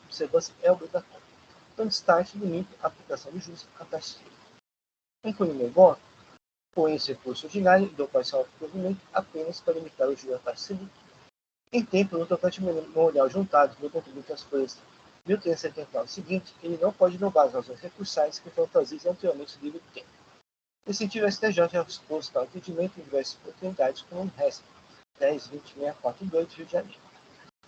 observância é obrigatória. Então, destaque limita a aplicação de juros à taxa Selic. Incluindo meu voto, com esse recurso ordinário, dou parcial ao provimento apenas para limitar o juro à taxa Selic. Em tempo, no tocante memorial juntado no contribuinte às folhas 1379 seguinte, ele não pode inovar as razões recursais que foram trazidas anteriormente no livro do tempo. Nesse sentido, a STJ já expôs tal entendimento em diversas oportunidades, como no RESP 10.20642 do Rio de Janeiro.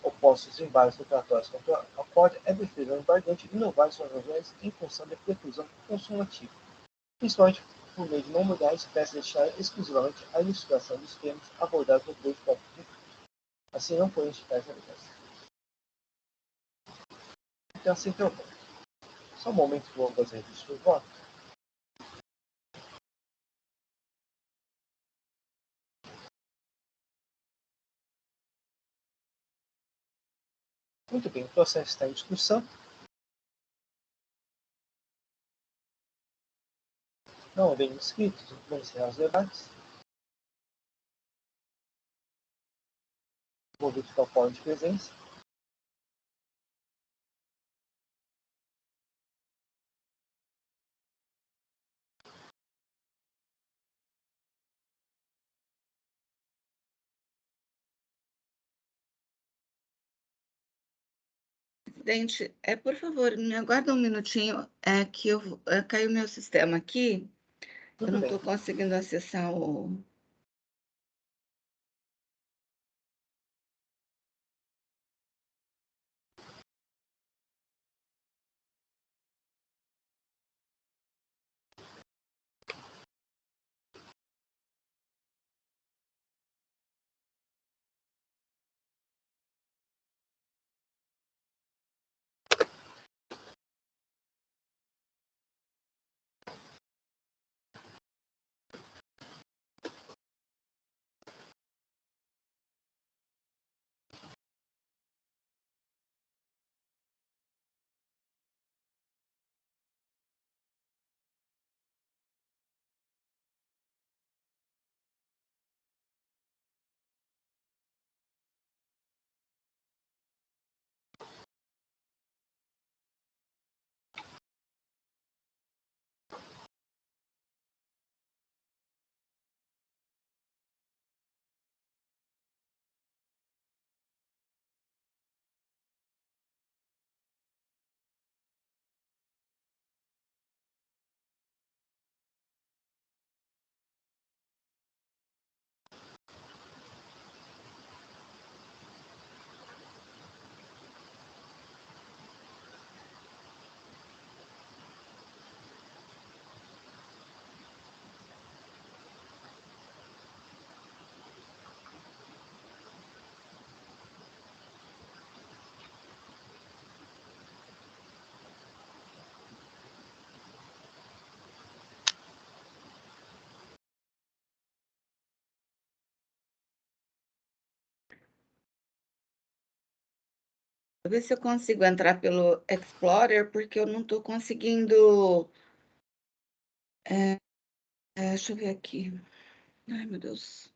Opostos os embargos declaratórios contra a corte, é defesa do embargante inovar suas razões em função da preclusão consumativa, principalmente por meio de não mudar a espécie deixar exclusivamente a ilustração dos termos abordados no dois próprios recursos. Assim, não foi indicar essa ligação. Então, assim que eu vou. Só um momento que eu vou fazer registro do voto. Muito bem, o processo está em discussão. Não havendo inscritos, vamos encerrar os debates. Vou verificar o quórum de presença. Presidente, por favor, me aguarda um minutinho, que caiu meu sistema aqui, eu Tudo não bem. estou conseguindo acessar o... Vou ver se eu consigo entrar pelo Explorer, porque eu não estou conseguindo... deixa eu ver aqui. Ai, meu Deus.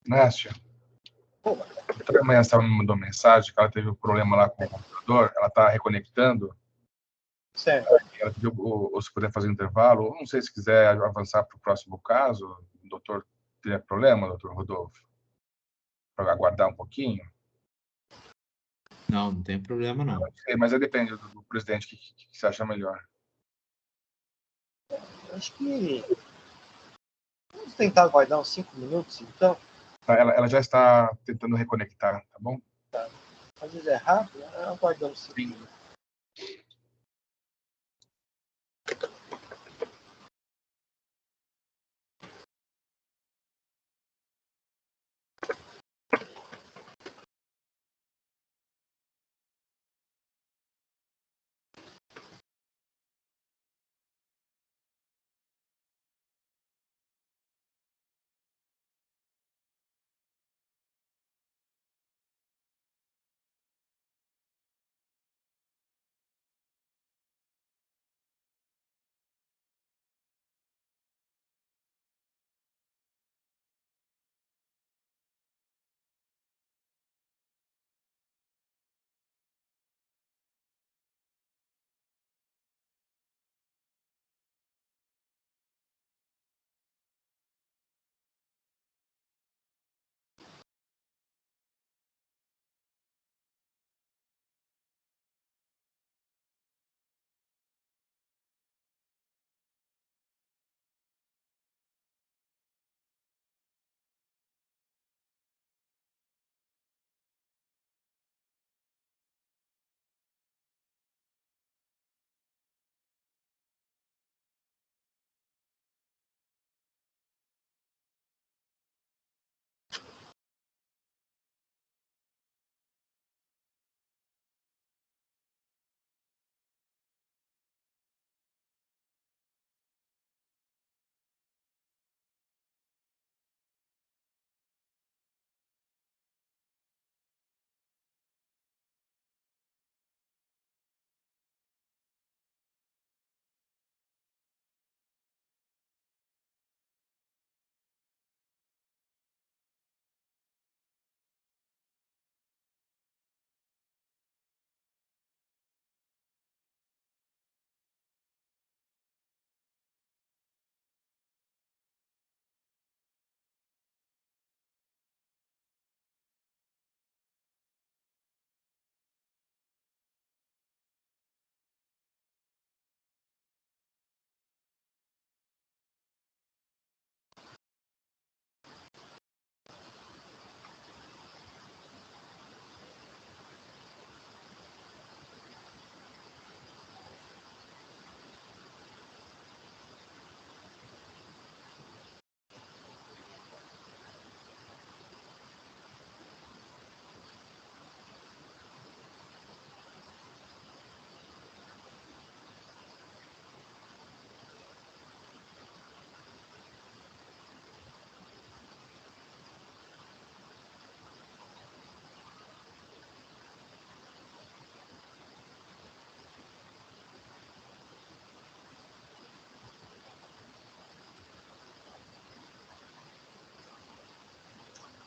Nástia, Pô, a manhã estava me mandou mensagem que ela teve um problema lá com o computador, ela está reconectando, certo. ela pediu ou se puder fazer um intervalo, ou não sei se quiser avançar para o próximo caso, o doutor teria problema, doutor Rodolfo, para aguardar um pouquinho? Não, não tem problema, não. Sei, mas aí depende do presidente, que você acha melhor. Acho que vamos tentar aguardar uns 5 minutos, então. Ela já está tentando reconectar, tá bom? Às vezes é rápido, aguardamos 5 minutos.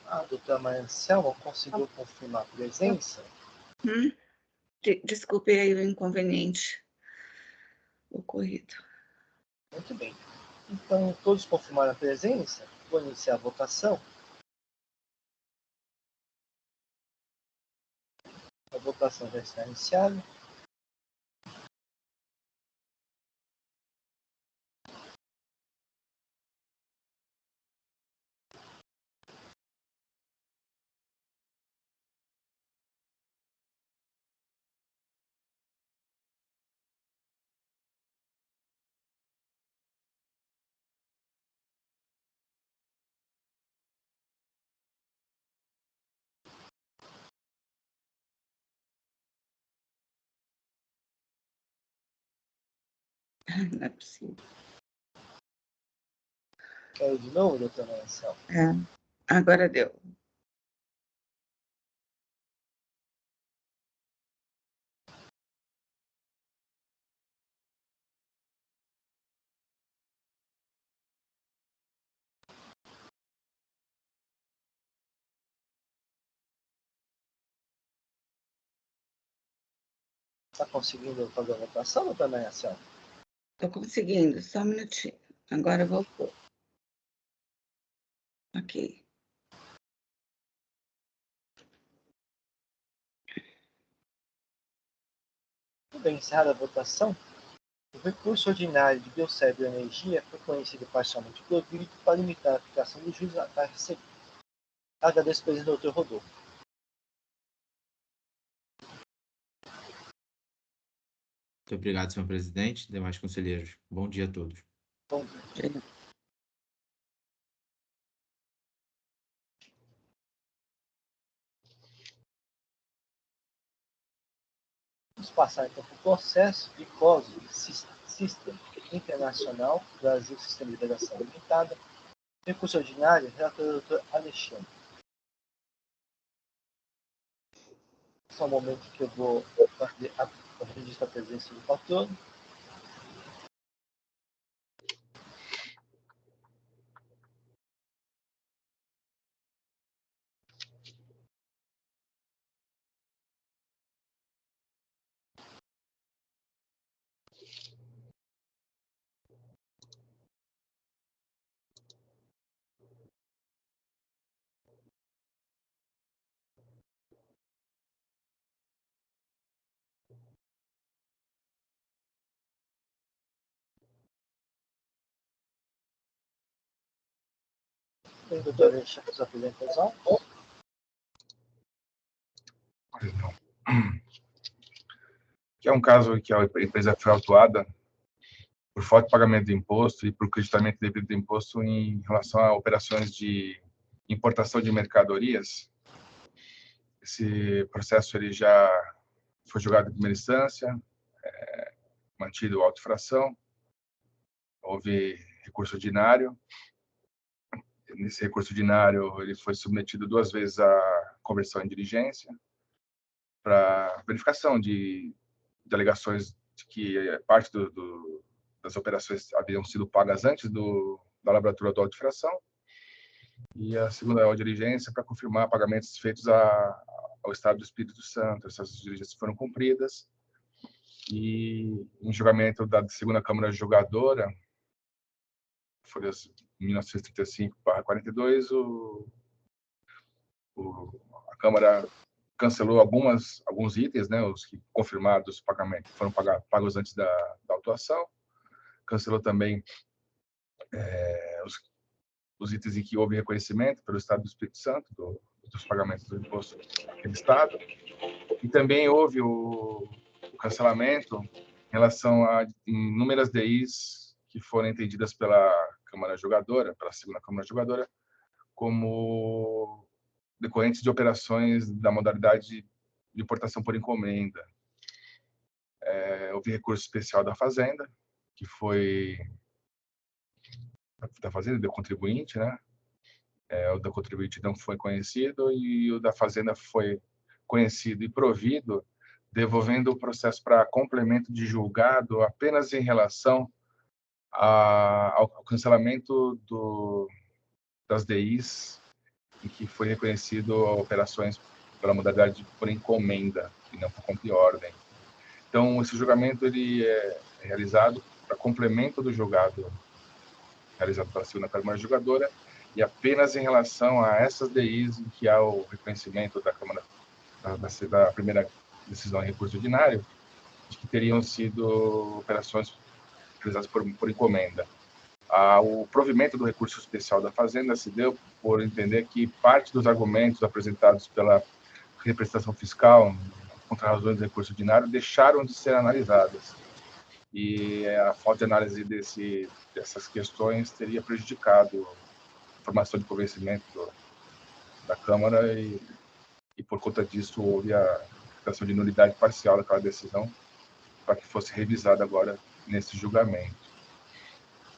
A doutora Maria Selma conseguiu confirmar a presença? Desculpe aí o inconveniente ocorrido. Muito bem. Então, todos confirmaram a presença? Vou iniciar a votação. A votação já está iniciada. Não é possível. Quero de novo, doutora Maria Selma? Agora deu. Está conseguindo fazer a votação, doutora Maria Célia? Estou conseguindo, só um minutinho. Agora voltou. Ok. Tudo bem, encerrada a votação. O recurso ordinário de biocebioenergia foi conhecido parcialmente proibido para limitar a aplicação do juiz a receber. Agradeço, presidente Dr. Rodolfo. Muito obrigado, senhor presidente. Demais conselheiros. Bom dia a todos. Bom dia. Vamos passar então para o processo de COSO System Internacional Brasil Sistema de Integração Limitada. Recurso ordinário, relator Dr. Alexandre. Só um momento que eu vou fazer o registro da presença do patrono. Bem, doutor Alexandre, sua apresentação. Que é um caso em que a empresa foi autuada por falta de pagamento de imposto e por creditamento devido de imposto em relação a operações de importação de mercadorias. Esse processo ele já foi julgado em primeira instância, mantido auto-infração, houve recurso ordinário. Nesse recurso ordinário, ele foi submetido 2 vezes à conversão em diligência para verificação de alegações de que parte das operações haviam sido pagas antes da laboratória da auto-infração, e a segunda diligência para confirmar pagamentos feitos ao Estado do Espírito Santo. Essas diligências foram cumpridas, e em julgamento da segunda Câmara Julgadora, folhas 1935/42, a Câmara cancelou alguns itens, né, os que confirmados pagamentos foram pagos antes da autuação. Cancelou também os itens em que houve reconhecimento pelo Estado do Espírito Santo dos pagamentos do imposto daquele Estado. E também houve o cancelamento em relação a inúmeras DIs que foram entendidas pela Câmara Julgadora, pela segunda Câmara Julgadora, como decorrentes de operações da modalidade de importação por encomenda. Houve recurso especial da Fazenda, que foi da Fazenda, do contribuinte, né? O da contribuinte não foi conhecido, e o da Fazenda foi conhecido e provido, devolvendo o processo para complemento de julgado apenas em relação ao cancelamento das DIs em que foi reconhecido operações pela modalidade por encomenda e não por compra e ordem. Então, esse julgamento ele é realizado para complemento do julgado realizado pela segunda Câmara Julgadora, e apenas em relação a essas DIs em que há o reconhecimento da Câmara da primeira decisão em recurso ordinário, de que teriam sido operações realizadas por encomenda. O provimento do recurso especial da Fazenda se deu por entender que parte dos argumentos apresentados pela representação fiscal contra razões do recurso ordinário deixaram de ser analisadas, e a falta de análise dessas questões teria prejudicado a formação de convencimento da Câmara, e por conta disso houve a declaração de nulidade parcial daquela decisão para que fosse revisada agora nesse julgamento.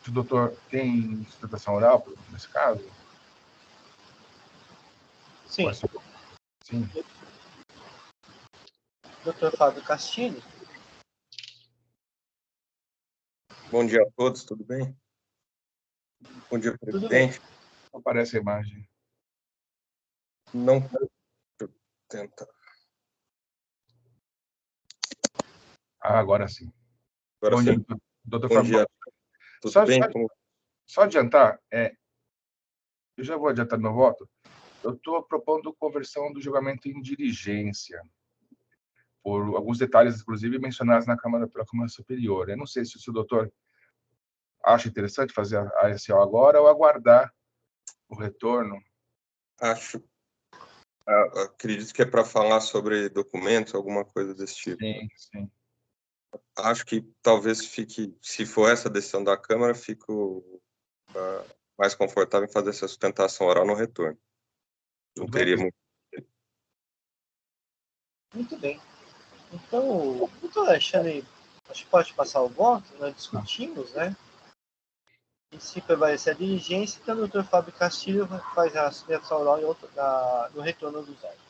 O doutor tem sustentação oral nesse caso? Sim. Sim. Doutor Fábio Castilho. Bom dia a todos, tudo bem? Bom dia, presidente. Não aparece a imagem. Não, deixa eu tentar. Agora sim. Agora Bom sim. dia, doutor Bom Fábio. dia. Tudo Só, bem? só adiantar, eu já vou adiantar meu voto. Eu estou propondo conversão do julgamento em diligência, por alguns detalhes, inclusive, mencionados pela Câmara Superior. Eu não sei se o doutor acha interessante fazer a ASO agora ou aguardar o retorno. Acredito que é para falar sobre documentos, alguma coisa desse tipo. Sim. Acho que talvez fique, se for essa decisão da Câmara, fico mais confortável em fazer essa sustentação oral no retorno. Não teria muito. Muito bem. Então, doutor Alexandre, acho que pode passar o voto, nós discutimos, né? E se prevalecer a diligência, então o doutor Fábio Castilho faz a sustentação oral no retorno dos autos.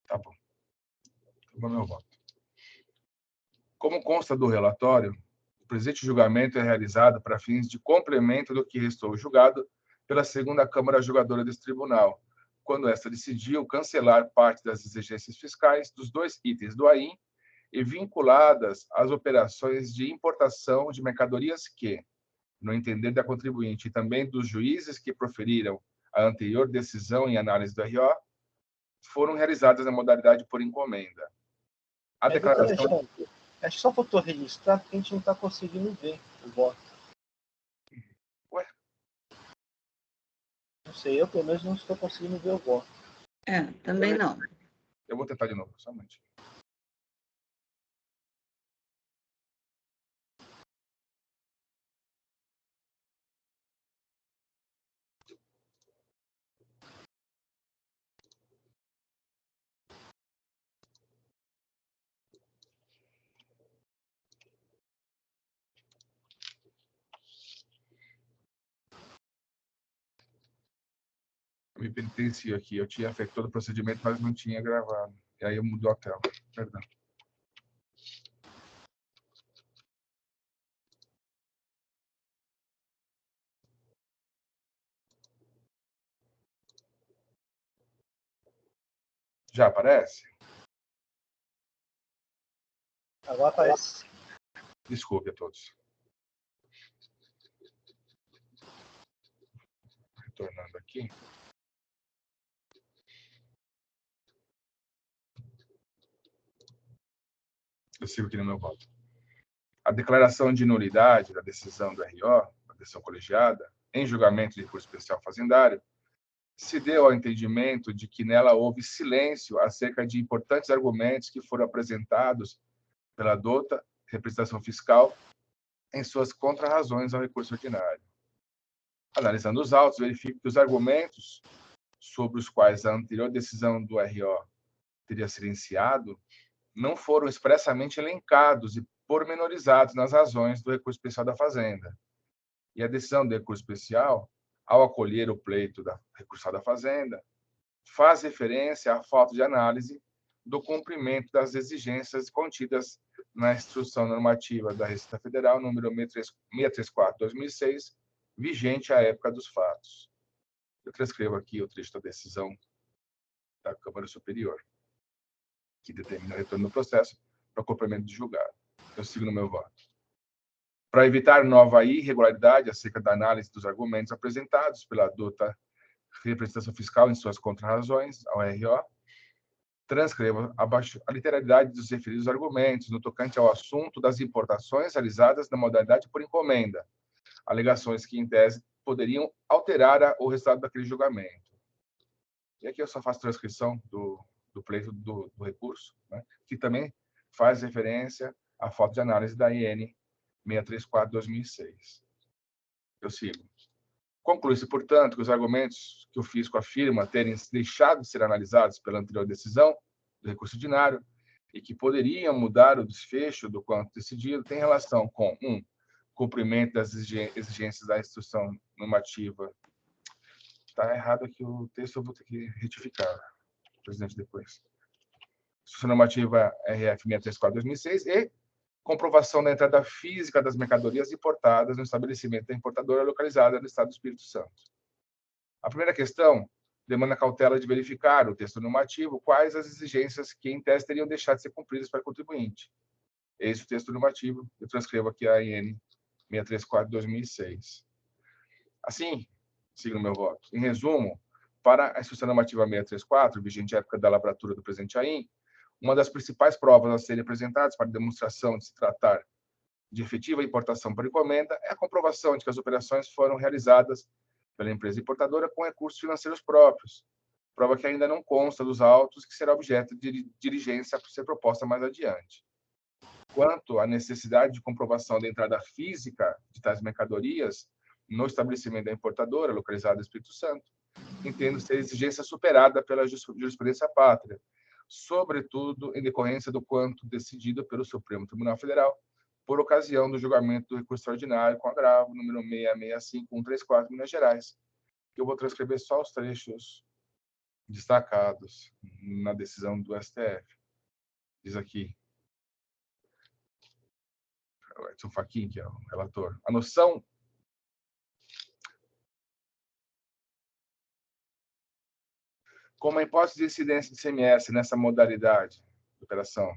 Tá bom. Toma meu voto. Como consta do relatório, o presente julgamento é realizado para fins de complemento do que restou julgado pela segunda Câmara Julgadora desse tribunal, quando esta decidiu cancelar parte das exigências fiscais dos 2 itens do AIM e vinculadas às operações de importação de mercadorias que, no entender da contribuinte e também dos juízes que proferiram a anterior decisão em análise do RO, foram realizadas na modalidade por encomenda. A declaração... Acho que só faltou registrar, porque a gente não está conseguindo ver o voto. Ué? Não sei, eu pelo menos não estou conseguindo ver o voto. Também não. Eu vou tentar de novo, somente. Me penitencio aqui. Eu tinha feito todo o procedimento, mas não tinha gravado. E aí mudou a tela. Perdão. Já aparece? Agora aparece. Desculpe a todos. Retornando aqui. Eu sigo aqui no meu voto. A declaração de nulidade da decisão do RO, a decisão colegiada, em julgamento de recurso especial fazendário, se deu ao entendimento de que nela houve silêncio acerca de importantes argumentos que foram apresentados pela dota representação fiscal em suas contrarrazões ao recurso ordinário. Analisando os autos, verifico que os argumentos sobre os quais a anterior decisão do RO teria silenciado não foram expressamente elencados e pormenorizados nas razões do recurso especial da Fazenda. E a decisão do recurso especial, ao acolher o pleito da recursal da Fazenda, faz referência à falta de análise do cumprimento das exigências contidas na Instrução Normativa da Receita Federal, número 634/2006, vigente à época dos fatos. Eu transcrevo aqui o trecho da decisão da Câmara Superior, que determina o retorno do processo para cumprimento de julgado. Eu sigo no meu voto. Para evitar nova irregularidade acerca da análise dos argumentos apresentados pela dota representação fiscal em suas contrarrazões ao RO, transcrevo abaixo a literalidade dos referidos argumentos no tocante ao assunto das importações realizadas na modalidade por encomenda, alegações que, em tese, poderiam alterar o resultado daquele julgamento. E aqui eu só faço transcrição do pleito do recurso, né, que também faz referência à falta de análise da IN 634/2006. Eu sigo. Conclui-se, portanto, que os argumentos que o fisco afirma terem deixado de ser analisados pela anterior decisão do recurso ordinário e que poderiam mudar o desfecho do quanto decidido têm relação com 1. Cumprimento das exigências da instrução normativa. Está errado aqui o texto, eu vou ter que retificar, presidente, depois. Instrução normativa RF 634/2006 e comprovação da entrada física das mercadorias importadas no estabelecimento da importadora localizada no estado do Espírito Santo. A primeira questão demanda a cautela de verificar o texto normativo quais as exigências que, em tese, teriam deixado de ser cumpridas para o contribuinte. Eis o texto normativo. Eu transcrevo aqui a AN 634/2006. Assim, sigo no meu voto. Em resumo, para a Instrução Normativa 634, vigente à época da lavratura do presente AIN, uma das principais provas a serem apresentadas para demonstração de se tratar de efetiva importação por encomenda é a comprovação de que as operações foram realizadas pela empresa importadora com recursos financeiros próprios, prova que ainda não consta dos autos que será objeto de diligência a ser proposta mais adiante. Quanto à necessidade de comprovação da entrada física de tais mercadorias no estabelecimento da importadora, localizado no Espírito Santo, entendo ser exigência superada pela jurisprudência pátria, sobretudo em decorrência do quanto decidido pelo Supremo Tribunal Federal, por ocasião do julgamento do recurso extraordinário com agravo, número 665134, Minas Gerais, que eu vou transcrever só os trechos destacados na decisão do STF. Diz aqui, Edson Fachin, que é o relator, a noção como a hipótese de incidência de ICMS nessa modalidade de operação,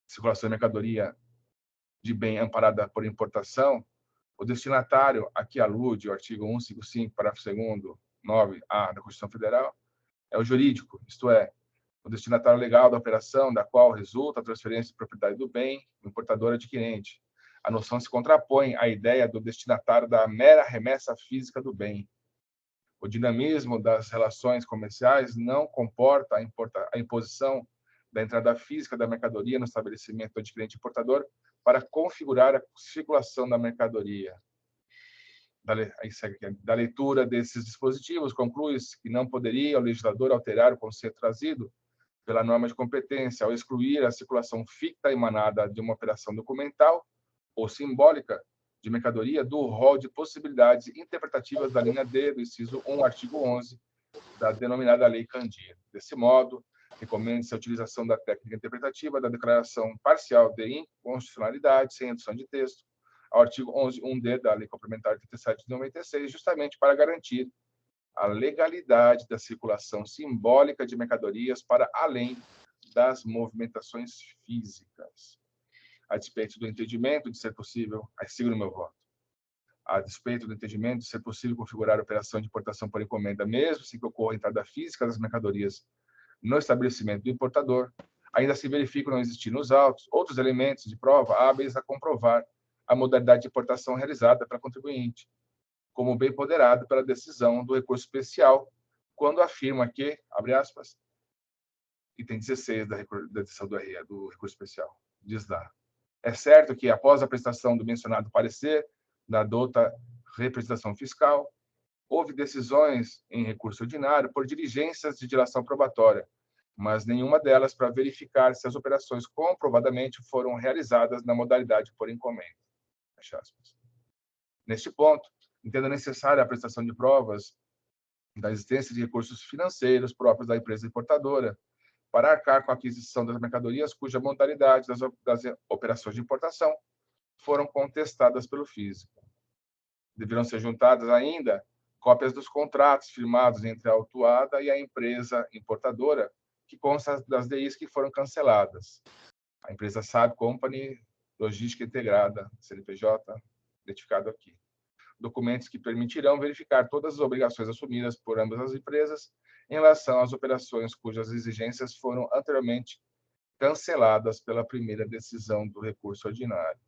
circulação de mercadoria de bem amparada por importação, o destinatário a que alude o artigo 155, parágrafo 2º, 9A da Constituição Federal, é o jurídico, isto é, o destinatário legal da operação da qual resulta a transferência de propriedade do bem, o importador adquirente. A noção se contrapõe à ideia do destinatário da mera remessa física do bem. O dinamismo das relações comerciais não comporta a imposição da entrada física da mercadoria no estabelecimento do adquirente importador para configurar a circulação da mercadoria. Da leitura desses dispositivos, conclui-se que não poderia o legislador alterar o conceito trazido pela norma de competência ao excluir a circulação ficta emanada de uma operação documental ou simbólica de mercadoria do rol de possibilidades interpretativas da linha D do inciso 1, artigo 11, da denominada Lei Candia. Desse modo, recomenda-se a utilização da técnica interpretativa da declaração parcial de inconstitucionalidade, sem redução de texto, ao artigo 11.1d da Lei Complementar 37 de 96, justamente para garantir a legalidade da circulação simbólica de mercadorias para além das movimentações físicas. A despeito do entendimento de ser possível, aí sigo no meu voto, a despeito do entendimento de ser possível configurar a operação de importação por encomenda, mesmo sem que ocorra a entrada física das mercadorias no estabelecimento do importador, ainda se verifica não existir nos autos outros elementos de prova hábeis a comprovar a modalidade de importação realizada pela contribuinte, como bem ponderado pela decisão do recurso especial, quando afirma que, abre aspas, item 16 da decisão do recurso especial, diz lá, é certo que, após a prestação do mencionado parecer da dota representação fiscal, houve decisões em recurso ordinário por diligências de dilação probatória, mas nenhuma delas para verificar se as operações comprovadamente foram realizadas na modalidade por encomenda. Fecha aspas. Neste ponto, entendo necessária a prestação de provas da existência de recursos financeiros próprios da empresa importadora para arcar com a aquisição das mercadorias cuja modalidade das operações de importação foram contestadas pelo físico. Deverão ser juntadas ainda cópias dos contratos firmados entre a autuada e a empresa importadora, que constam das DIs que foram canceladas. A empresa SAB Company Logística Integrada, CNPJ, identificado aqui. Documentos que permitirão verificar todas as obrigações assumidas por ambas as empresas em relação às operações cujas exigências foram anteriormente canceladas pela primeira decisão do recurso ordinário.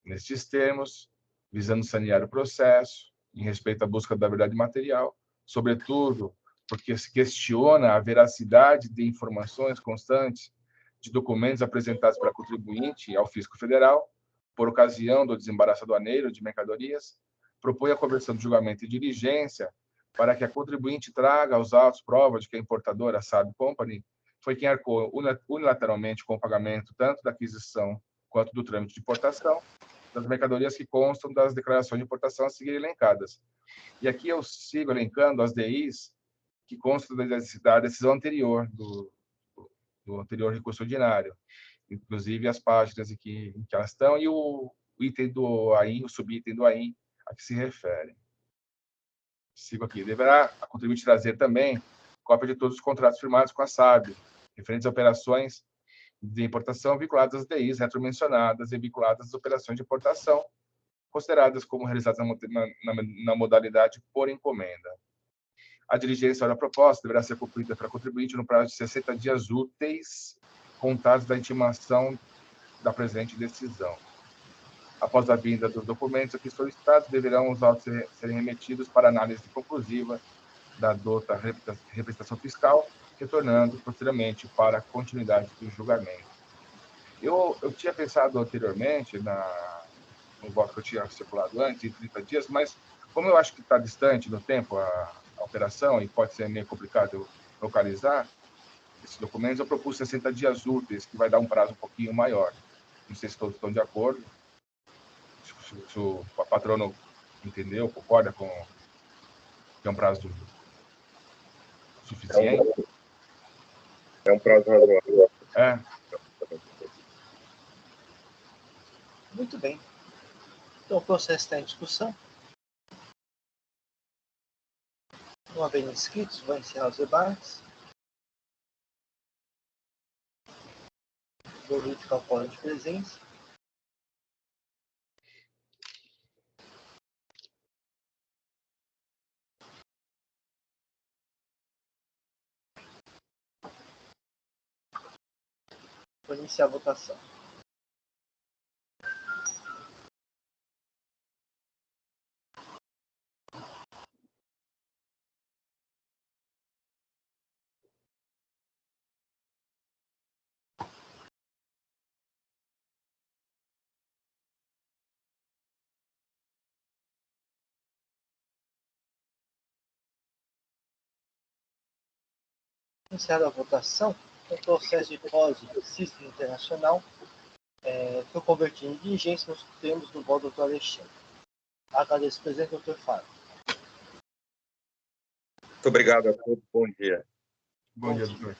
Nestes termos, visando sanear o processo, em respeito à busca da verdade material, sobretudo porque se questiona a veracidade de informações constantes de documentos apresentados pela contribuinte ao Fisco Federal, por ocasião do desembaraço aduaneiro de mercadorias, propõe a conversão de julgamento e diligência para que a contribuinte traga aos autos prova de que a importadora, a SAB Company, foi quem arcou unilateralmente com o pagamento tanto da aquisição quanto do trâmite de importação das mercadorias que constam das declarações de importação a seguir elencadas. E aqui eu sigo elencando as DIs que constam da decisão anterior, do anterior recurso ordinário, inclusive as páginas em que elas estão e o item do AIN, o subitem do AIN a que se refere. Sigo aqui. Deverá a contribuinte trazer também cópia de todos os contratos firmados com a SAB, referentes a operações de importação vinculadas às DIs retromencionadas e vinculadas às operações de importação, consideradas como realizadas na modalidade por encomenda. A diligência da proposta deverá ser cumprida pela contribuinte no prazo de 60 dias úteis, contados da intimação da presente decisão. Após a vinda dos documentos aqui solicitados, deverão os autos serem remetidos para análise conclusiva da dota representação fiscal, retornando posteriormente para a continuidade do julgamento. Eu tinha pensado anteriormente no voto que eu tinha circulado antes, em 30 dias, mas como eu acho que está distante no tempo a operação e pode ser meio complicado localizar esses documentos, eu propus 60 dias úteis, que vai dar um prazo um pouquinho maior. Não sei se todos estão de acordo. Se o patrono entendeu, concorda com que é um prazo suficiente? É um prazo razoável. Muito bem. Então, o processo está em discussão. Não havendo inscritos, vou encerrar os debates. Vou verificar o quórum de presença. Vou iniciar a votação. Iniciada a votação, o processo de COSE System Internacional foi convertido em diligência nos termos do voto do Dr. Alexandre. Agradeço, presidente, Dr. Fábio. Muito obrigado a todos. Bom dia. Bom dia, doutor.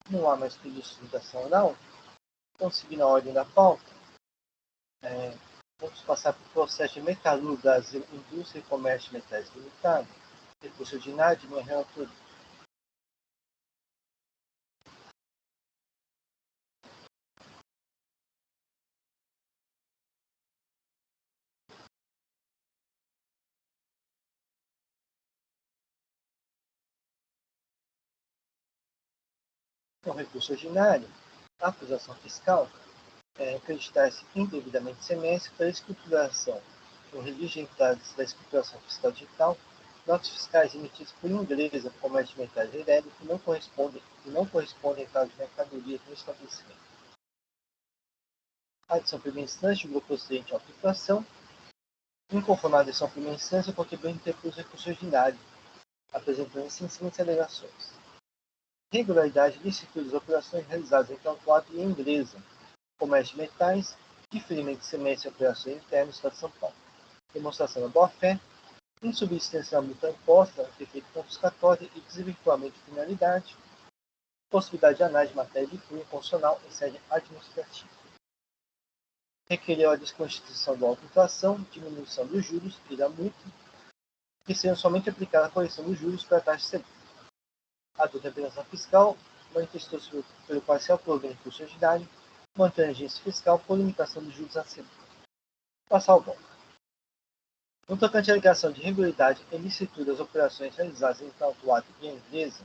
Não há mais pedido de sustentação oral. Então, seguindo a ordem da pauta, vamos passar para o processo de Metalur Brasil Indústria e Comércio de Metais Limitado, recurso ordinário de minha relatoria. No recurso ordinário, a acusação fiscal acreditar-se indevidamente semestre para a escrituração ou religentados da escrituração fiscal digital, notas fiscais emitidas por inglesa por comércio de metais elétricos que não correspondem ao caso de mercadorias no estabelecimento. A adição primeira instância do grupo procedente à auto-infração, inconformada a adição primeira instância, contribui interpôs recurso ordinário, apresentando as seguintes alegações: regularidade e licitude das operações realizadas em autuado e em inglesa, comércio de metais, diferimento de semestre de operações internas no Estado de São Paulo, demonstração da boa-fé, insubsistência da multa imposta, efeito confiscatório e desvirtuamento de finalidade, possibilidade de análise de matéria de cunho constitucional em sede administrativa. Requereu a desconstituição da auto-infração, diminuição dos juros e da multa, que sejam somente aplicada a correção dos juros para a taxa segura. A dúvida de apenação fiscal manifestou-se pelo parcial provimento de recurso ordinário, mantendo a agência fiscal por limitação dos juros acima. Passar ao voto. No tocante à alegação de irregularidade e licitude das operações realizadas em autuado e em empresa,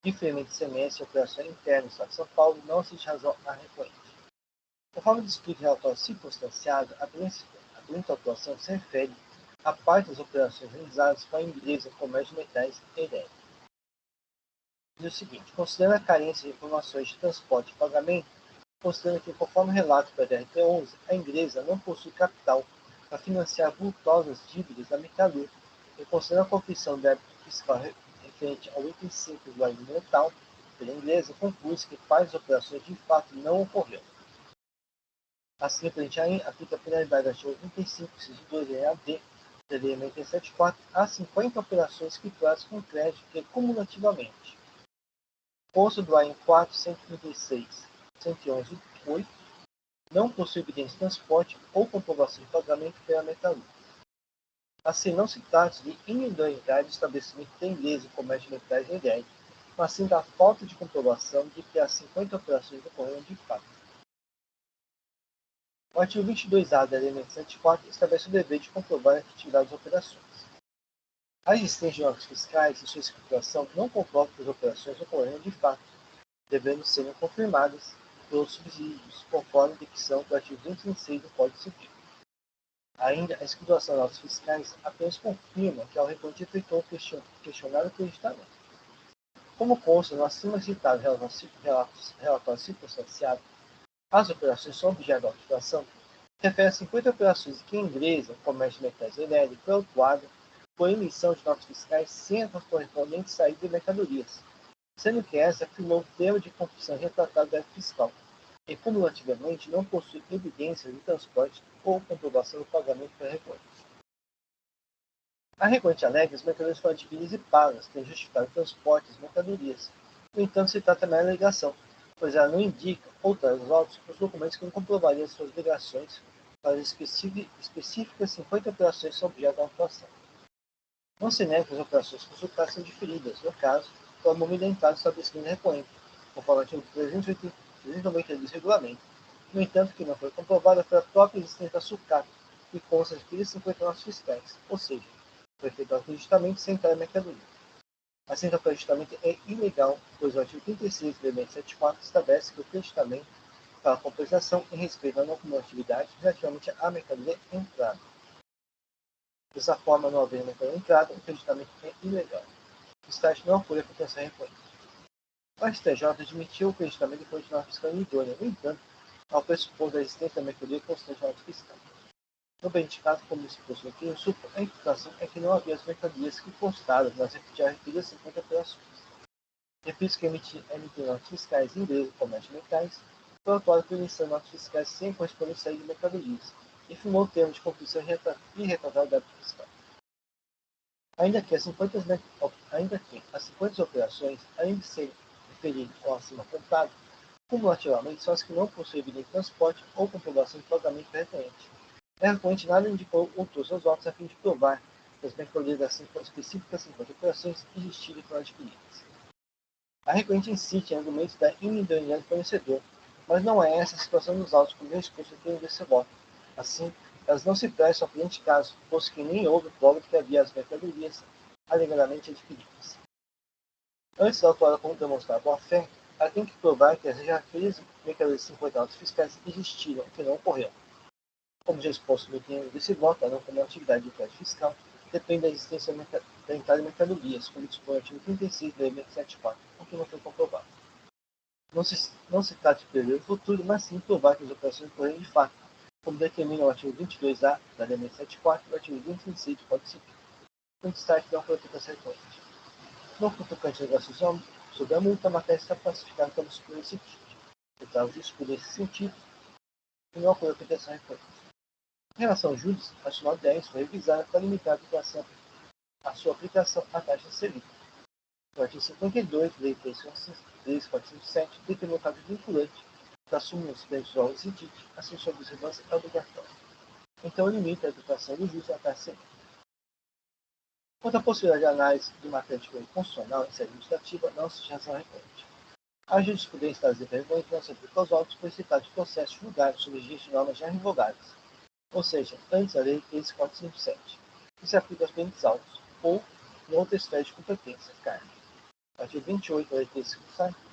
diferimento de semestre e operações internas no Estado de São Paulo, não existe razão a recorrente. Conforme descrito em relatório circunstanciado, a presente atuação se refere à parte das operações realizadas com a empresa comércio de metais elétricos. Diz o seguinte: considerando a carência de informações de transporte e pagamento, considerando que, conforme o relato da DRT-11, a empresa não possui capital para financiar vultosas dívidas da Metalur, e considerando a confissão do débito fiscal referente ao item 5 do alimental pela empresa, conclui-se que tais operações de fato não ocorreram. Assim, frente a aplica a penalidade do artigo 85, inciso 2 EAD, da Lei 674, a 50 operações escrituradas com crédito que, cumulativamente, posto do AIN 4, 136, 111, 8, não possui evidência de transporte ou comprovação de pagamento pela metalúrgica. Assim, não se trata de inidoneidade de estabelecimento de tendência em comércio de metais em ideia, mas sim da falta de comprovação de que as 50 operações ocorreram de fato. O artigo 22A da Lei 174 estabelece o dever de comprovar a efetividade das operações. A existência de notas fiscais e sua escrituração não comprova que as operações ocorreram de fato, devendo serem confirmadas pelos subsídios, conforme a dicção do artigo 226 do Código Civil. Ainda, a escrituração de notas fiscais apenas confirma que ao recorrente efetuou o questionário acreditamento. Como consta no acima citado relatório circunstanciado, as operações são objeto da autuação, refere a 50 operações em que a empresa, comércio de metais elétricos, foi autuada por emissão de notas fiscais sem a correspondente saída de mercadorias, sendo que essa afirmou o termo de confissão retratado do déficit fiscal, e cumulativamente não possui evidências de transporte ou comprovação do pagamento pela recorrente. A recorrente alega que as mercadorias foram adquiridas e pagas, tendo justificado o transporte das mercadorias. No entanto, se trata de mera alegação, pois ela não indica ou traz aos autos os documentos que não comprovariam suas obrigações para as específicas 50 operações são objeto da autuação. Não se nega que as operações consultadas são diferidas, no caso, pelo nome da entrada do estabelecimento recorrente, conforme o artigo 392 do regulamento. No entanto, que não foi comprovada pela própria existência da sucata, que consta de 50 notas fiscais, ou seja, foi feito o acreditamento sem entrar em mercadoria. Assim, o acreditamento é ilegal, pois o artigo 36 do Lei 174 estabelece que o acreditamento para a compensação em respeito à não cumulatividade relativamente à mercadoria entrada. Dessa forma, não havendo mercadoria entrada, o acreditamento é ilegal. O estágio não apoia a pretensão recorrente. O STJ admitiu o acreditamento de continuar fiscal idônea, no entanto, ao pressupor da existência da mercadoria constante de nota fiscal. No bem indicado, como exposto aqui, a imputação é que não havia as mercadorias que constaram nas já referidas 50 operações. Repito que emitir notas fiscais em empresa de comércio de metais foi autuado por emissão de notas fiscais sem correspondente saída de mercadorias e firmou o termo de confissão e retratado débito fiscal. Ainda que as 50 operações, além de serem referidas ao acima contado, cumulativamente são as que não possuem evidente transporte ou comprovação de pagamento recorrente. A recorrente nada indicou ou trouxe aos autos a fim de provar que as mercadorias das específicas 50 operações existiram e foram adquiridas. A recorrente insiste em argumentos da inidoneidade do fornecedor, mas não é essa a situação dos autos como já exposto aqui nesse voto. Assim, elas não se prestam ao presente caso, posto que nem houve prova de que havia as mercadorias alegadamente adquiridas. Antes da autora demonstrar boa-fé, ela tem que provar que as já referidas mercadorias de 50 notas fiscais existiram, o que não ocorreu. Como já exposto no item desse voto, a não cumulatividade do crédito fiscal depende da existência da entrada de mercadorias, como dispõe o artigo 36 da Lei 174, o que não foi comprovado. Não se trata de prever o futuro, mas sim provar que as operações ocorreram de fato, como determina o artigo 22A da Lei 174 e o artigo 226 do Código Civil. Com destaque da apropriação recorrente. No tocante à negociação sobre a multa, a matéria está classificada como superior científica. O caso de excluir esse sentido e não ocorreu aplicação recorrente. Em relação ao juros, a súmula 10 foi revisada para limitar a sua aplicação à taxa Selic. O artigo 52 da Lei 3.407 determinou o caso vinculante da súmula supervisória e CITIC, assim sua observância é obrigatória. Então, limita a aplicação dos juros à taxa Selic. Quanto à possibilidade de análise de matéria de direito constitucional e administrativa, não se razão recorrente. A jurisprudência das recorrentes não se aplica aos autos, pois se trata de processos julgados sob registro de normas já revogadas, ou seja, antes da Lei 3.457, que se aplica aos bens autos, ou em outra esfera de competência, carne. O artigo 28 da Lei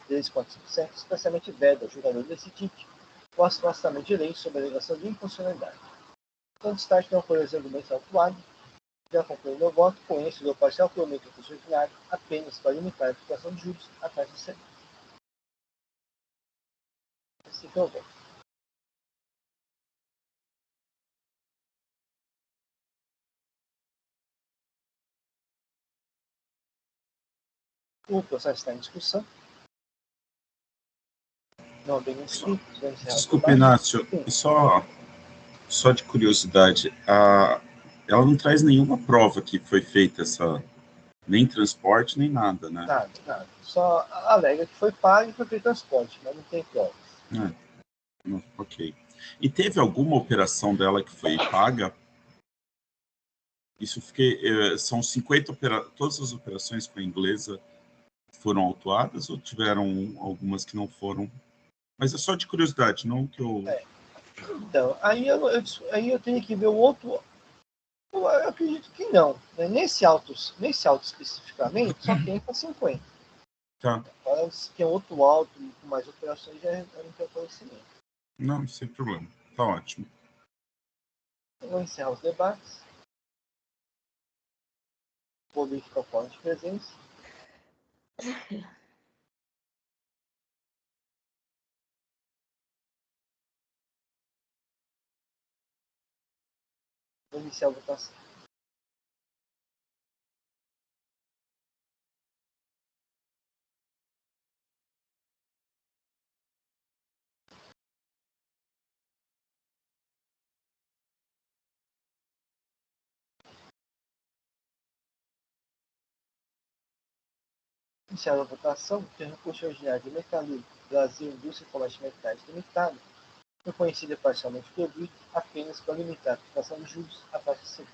3.457 especialmente veda ao julgador desse tipo o afastamento de lei sob a alegação de inconstitucionalidade. Então, destaque não ocorreu os argumentos autuados, já concluiu meu voto, conheço do parcial provimento do curso ordinário apenas para limitar a aplicação de juros à taxa de Selic. Esse foi o voto. O processo está em discussão. Não há bem inscritos. Desculpe, Inácio, só de curiosidade, ela não traz nenhuma prova que foi feita essa, nem transporte, nem nada, né? Nada. Só alega que foi pago e foi feito transporte, mas não tem provas. Ok. E teve alguma operação dela que foi paga? Isso são 50 todas as operações com a inglesa foram autuadas ou tiveram algumas que não foram? Mas é só de curiosidade, não que eu... Então, aí eu tenho que ver o outro. Eu acredito que não. Né? Nesse auto especificamente, só tem para 50. Tá. Agora, se tem outro auto com mais operações, já não tenho conhecimento. Não, sem problema. Tá ótimo. Eu vou encerrar os debates. Vou verificar o quórum de presença. Vou iniciar a votação. Iniciada a votação, tem recurso ordinário de Metalúrgico Brasil Indústria e Comércio de Metais Limitado, reconhecido e parcialmente proibido apenas para limitar a aplicação de juros à taxa Selic.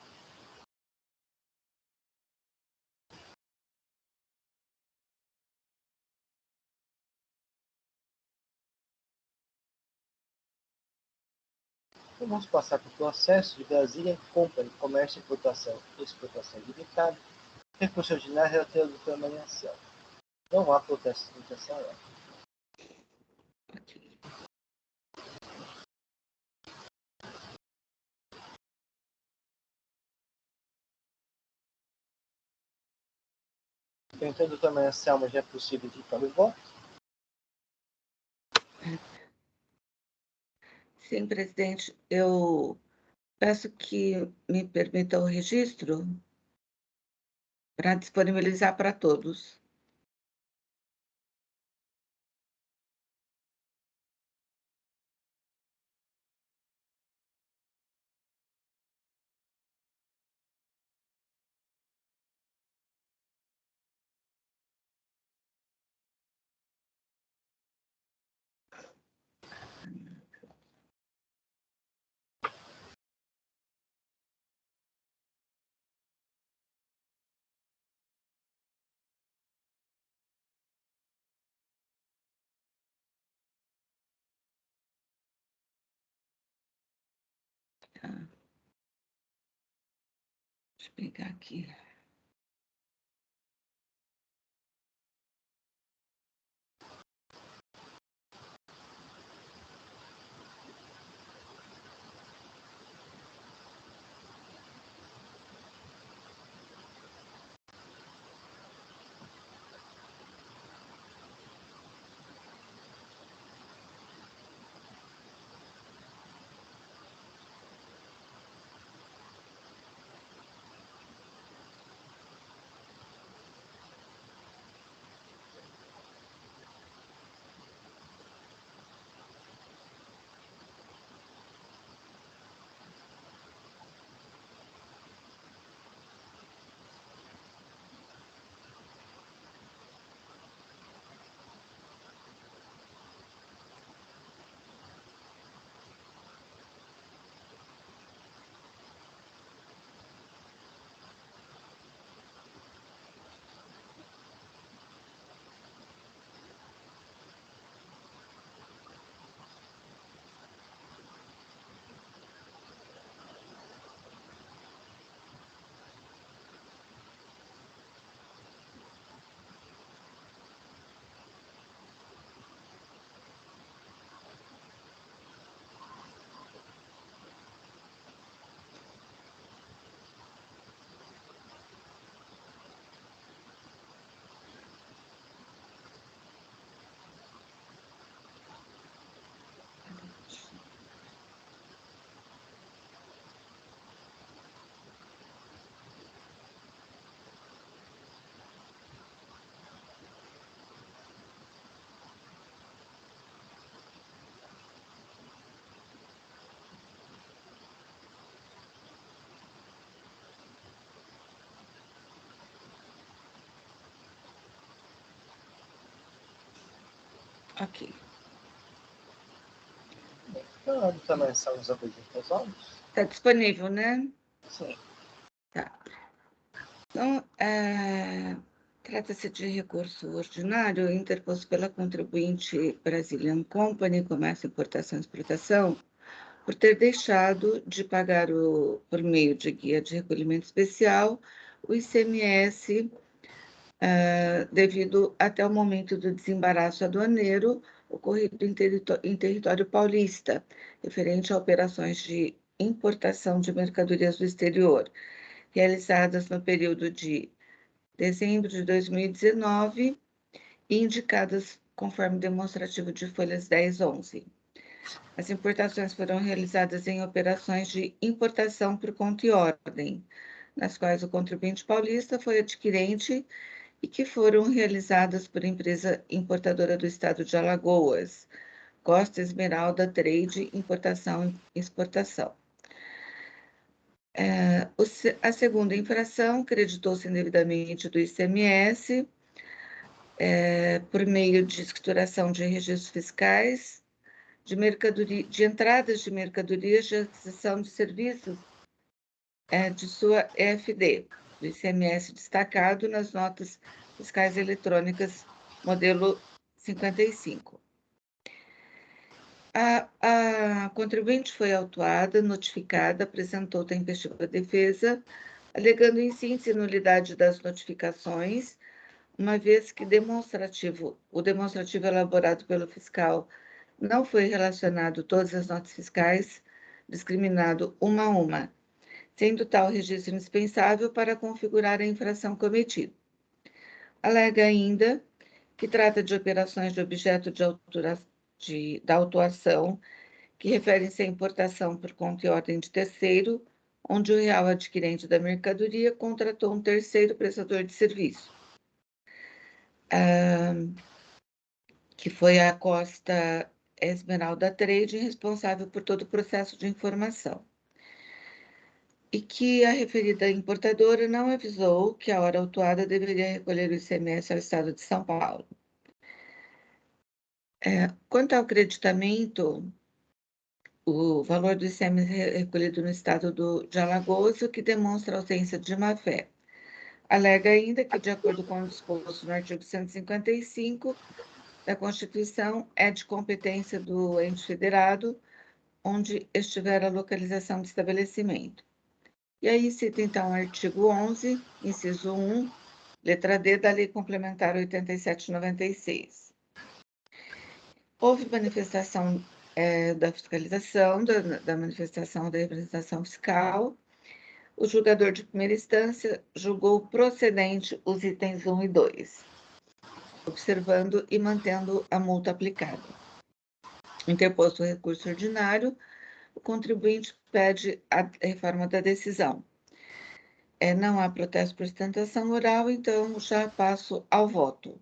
Então, vamos passar para o processo de Brasília Company, Comércio, Importação e Exportação Limitada, recurso ordinário relativo ao doutor Maria Anselmo. Não há protesto de intenção oral. Então, doutor Maria Anselmo, já é possível indicar o voto? Sim, presidente, eu peço que me permita o registro para disponibilizar para todos. Tá. Deixa eu pegar aqui. Ok. Então, a documentação dos apresentações? Está disponível, né? Sim. Tá. Então, trata-se de recurso ordinário interposto pela contribuinte Brazilian Company, Comércio, Importação e Exportação, por ter deixado de pagar, por meio de guia de recolhimento especial, o ICMS devido até o momento do desembaraço aduaneiro ocorrido em território paulista, referente a operações de importação de mercadorias do exterior, realizadas no período de dezembro de 2019 e indicadas conforme demonstrativo de folhas 10 e 11. As importações foram realizadas em operações de importação por conta e ordem, nas quais o contribuinte paulista foi adquirente e que foram realizadas por empresa importadora do estado de Alagoas, Costa Esmeralda Trade, Importação e Exportação. A segunda infração creditou-se indevidamente do ICMS por meio de escrituração de registros fiscais, de entradas de mercadorias, de aquisição de serviços de sua EFD, do ICMS destacado nas notas fiscais eletrônicas modelo 55. A contribuinte foi autuada, notificada, apresentou tempestiva defesa, alegando em síntese nulidade das notificações, uma vez que o demonstrativo elaborado pelo fiscal não foi relacionado todas as notas fiscais, discriminado uma a uma, sendo tal registro indispensável para configurar a infração cometida. Alega ainda que trata de operações de objeto da autuação, que referem-se à importação por conta e ordem de terceiro, onde o real adquirente da mercadoria contratou um terceiro prestador de serviço, que foi a Costa Esmeralda Trade, responsável por todo o processo de informação, e que a referida importadora não avisou que a hora autuada deveria recolher o ICMS ao Estado de São Paulo. Quanto ao creditamento, o valor do ICMS recolhido no Estado de Alagoas, o que demonstra ausência de má-fé. Alega ainda que, de acordo com o disposto no artigo 155 da Constituição, é de competência do ente federado onde estiver a localização do estabelecimento. E aí cita, então, o artigo 11, inciso 1, letra D, da Lei Complementar 87/96. Houve manifestação da fiscalização, da manifestação da representação fiscal. O julgador de primeira instância julgou procedente os itens 1 e 2, observando e mantendo a multa aplicada. Interposto o recurso ordinário, o contribuinte pede a reforma da decisão. Não há protesto por sustentação oral, então já passo ao voto.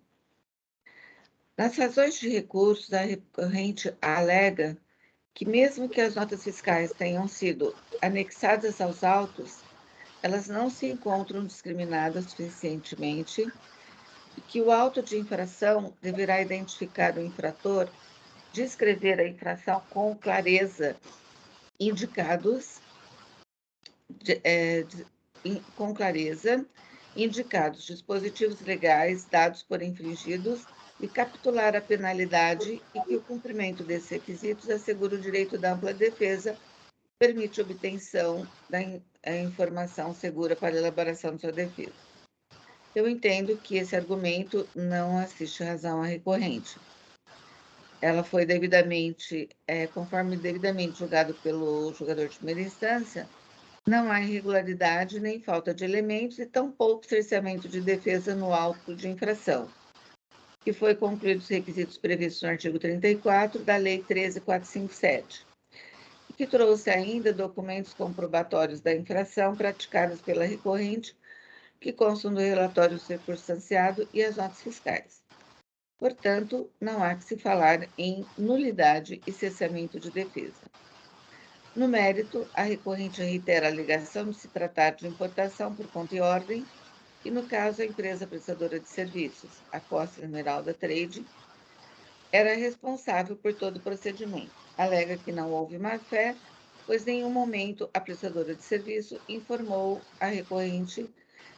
Nas razões de recurso, a recorrente alega que, mesmo que as notas fiscais tenham sido anexadas aos autos, elas não se encontram discriminadas suficientemente e que o auto de infração deverá identificar o infrator, descrever a infração com clareza, indicados dispositivos legais dados por infringidos e capitular a penalidade, e que o cumprimento desses requisitos assegura o direito da ampla defesa, permite a obtenção da informação segura para a elaboração de sua defesa. Eu entendo que esse argumento não assiste razão à recorrente. Ela foi conforme devidamente julgado pelo julgador de primeira instância, não há irregularidade nem falta de elementos e tampouco cerceamento de defesa no auto de infração, que foi concluído os requisitos previstos no artigo 34 da Lei 13.457, e que trouxe ainda documentos comprobatórios da infração praticadas pela recorrente, que constam do relatório circunstanciado e as notas fiscais. Portanto, não há que se falar em nulidade e cessamento de defesa. No mérito, a recorrente reitera a alegação de se tratar de importação por conta e ordem, e, no caso, a empresa prestadora de serviços, a Costa Esmeralda Trade, era responsável por todo o procedimento. alega que não houve má-fé, pois em nenhum momento a prestadora de serviço informou a recorrente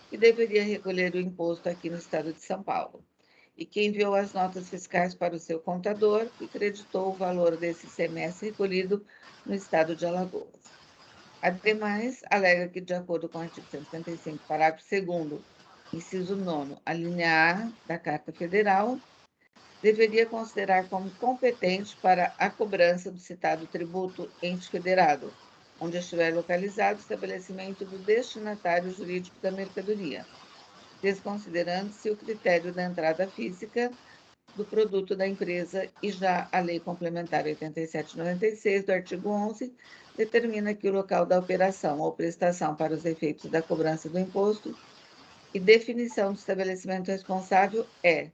que deveria recolher o imposto aqui no estado de São Paulo, e que enviou as notas fiscais para o seu contador, que creditou o valor desse ICMS recolhido no estado de Alagoas. Ademais, alega que, de acordo com o artigo 155, parágrafo 2º, inciso 9º, a linha A da Carta Federal, deveria considerar como competente para a cobrança do citado tributo ente federado, onde estiver localizado o estabelecimento do destinatário jurídico da mercadoria, desconsiderando-se o critério da entrada física do produto da empresa, e já a Lei Complementar 87/96, do artigo 11, determina que o local da operação ou prestação para os efeitos da cobrança do imposto e definição do estabelecimento responsável é,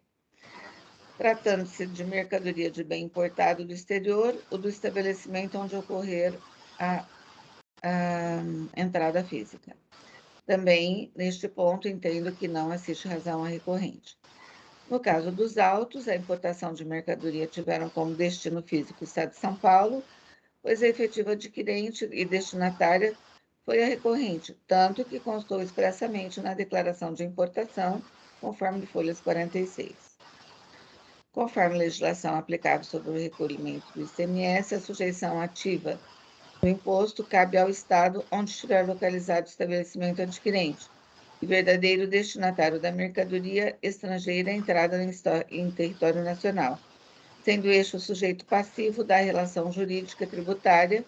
tratando-se de mercadoria de bem importado do exterior, ou do estabelecimento onde ocorrer a entrada física. Também, neste ponto, entendo que não assiste razão à recorrente. No caso dos autos, a importação de mercadoria tiveram como destino físico o Estado de São Paulo, pois a efetiva adquirente e destinatária foi a recorrente, tanto que constou expressamente na declaração de importação, conforme folhas 46. Conforme a legislação aplicável sobre o recolhimento do ICMS, a sujeição ativa do imposto cabe ao Estado onde estiver localizado o estabelecimento adquirente e verdadeiro destinatário da mercadoria estrangeira entrada em território nacional, sendo este o sujeito passivo da relação jurídica tributária,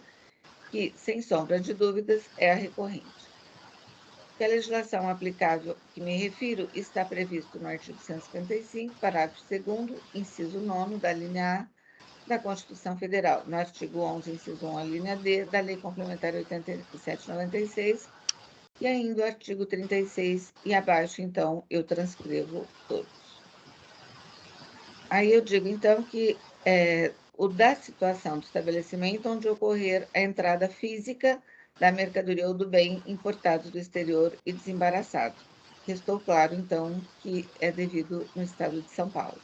que, sem sombra de dúvidas, é a recorrente. Que a legislação aplicável que me refiro está previsto no artigo 155, parágrafo 2º, inciso 9º, da linha A da Constituição Federal, no artigo 11, inciso 1, a linha D, da Lei Complementar 87/96, e ainda o artigo 36, e abaixo, então, eu transcrevo todos. Aí eu digo, então, que o da situação do estabelecimento onde ocorrer a entrada física da mercadoria ou do bem importado do exterior e desembaraçado. Restou claro, então, que é devido no estado de São Paulo.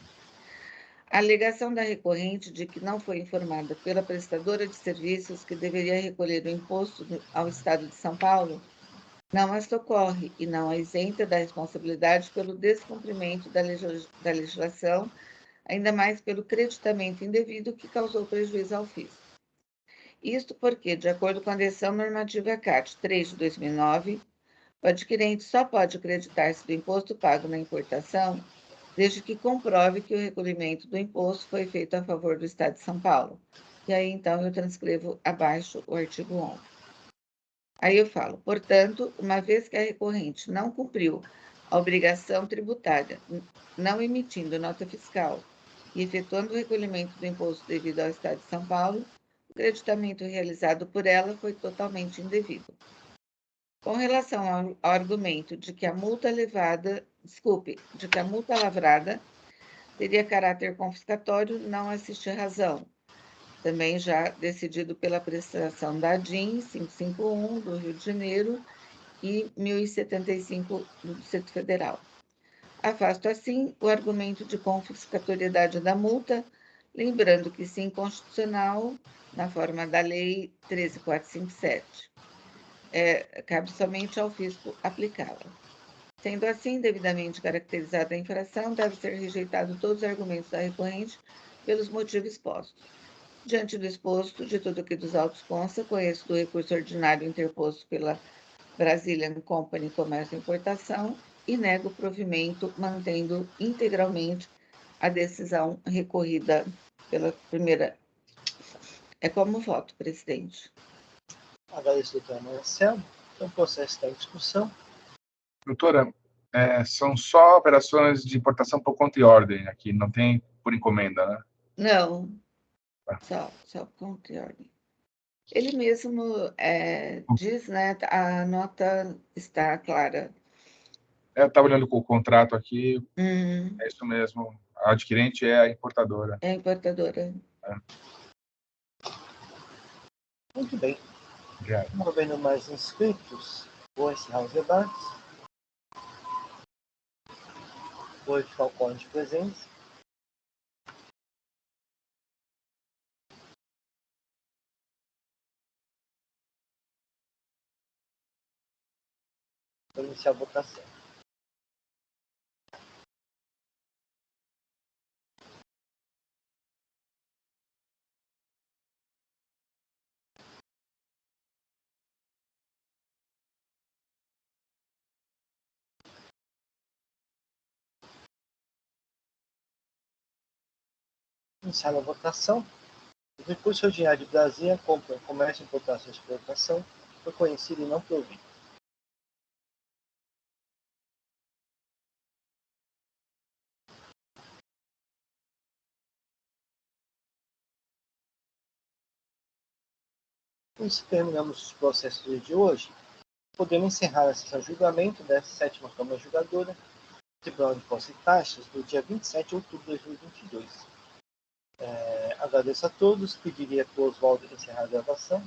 A alegação da recorrente de que não foi informada pela prestadora de serviços que deveria recolher o imposto ao estado de São Paulo não a socorre e não a isenta da responsabilidade pelo descumprimento da legislação, ainda mais pelo creditamento indevido que causou prejuízo ao fisco. Isto porque, de acordo com a decisão normativa CAT 3 de 2009, o adquirente só pode creditar-se do imposto pago na importação desde que comprove que o recolhimento do imposto foi feito a favor do Estado de São Paulo. E aí, então, eu transcrevo abaixo o artigo 11. Aí eu falo, portanto, uma vez que a recorrente não cumpriu a obrigação tributária, não emitindo nota fiscal e efetuando o recolhimento do imposto devido ao Estado de São Paulo, o creditamento realizado por ela foi totalmente indevido. Com relação ao argumento de que a multa lavrada teria caráter confiscatório, não assiste razão. Também já decidido pela prestação da DIN 551 do Rio de Janeiro e 1075 do Distrito Federal. Afasto, assim, o argumento de confiscatoriedade da multa, lembrando que sim, constitucional, na forma da Lei 13.457. Cabe somente ao fisco aplicá-la. Sendo assim, devidamente caracterizada a infração, deve ser rejeitado todos os argumentos da recorrente pelos motivos expostos. Diante do exposto, de tudo que dos autos consta, conheço do recurso ordinário interposto pela Brazilian Company Comércio e Importação e nego o provimento, mantendo integralmente a decisão recorrida pela primeira. É como voto, presidente. Agradeço, doutora Marcelo. Então, o processo está em discussão. Doutora, são só operações de importação por conta e ordem aqui, não tem por encomenda, né? Não, só por conta e ordem. Ele mesmo diz, né, a nota está clara. Eu estava olhando com o contrato aqui, é isso mesmo, a adquirente é a importadora. É a importadora. Muito bem. Obrigado. Não havendo mais inscritos, vou encerrar os debates. Vou verificar o quórum de presença. Vou iniciar a votação. Iniciar a votação. O recurso ordinário de Brasília, compra, comércio, importação e exportação, foi conhecido e não provido. Com isso, terminamos os processos de hoje. Podemos encerrar a sessão de julgamento da 7ª Câmara Julgadora, Tribunal de Impostos e Taxas, no dia 27 de outubro de 2022. Agradeço a todos, pediria para o Oswaldo encerrar a gravação.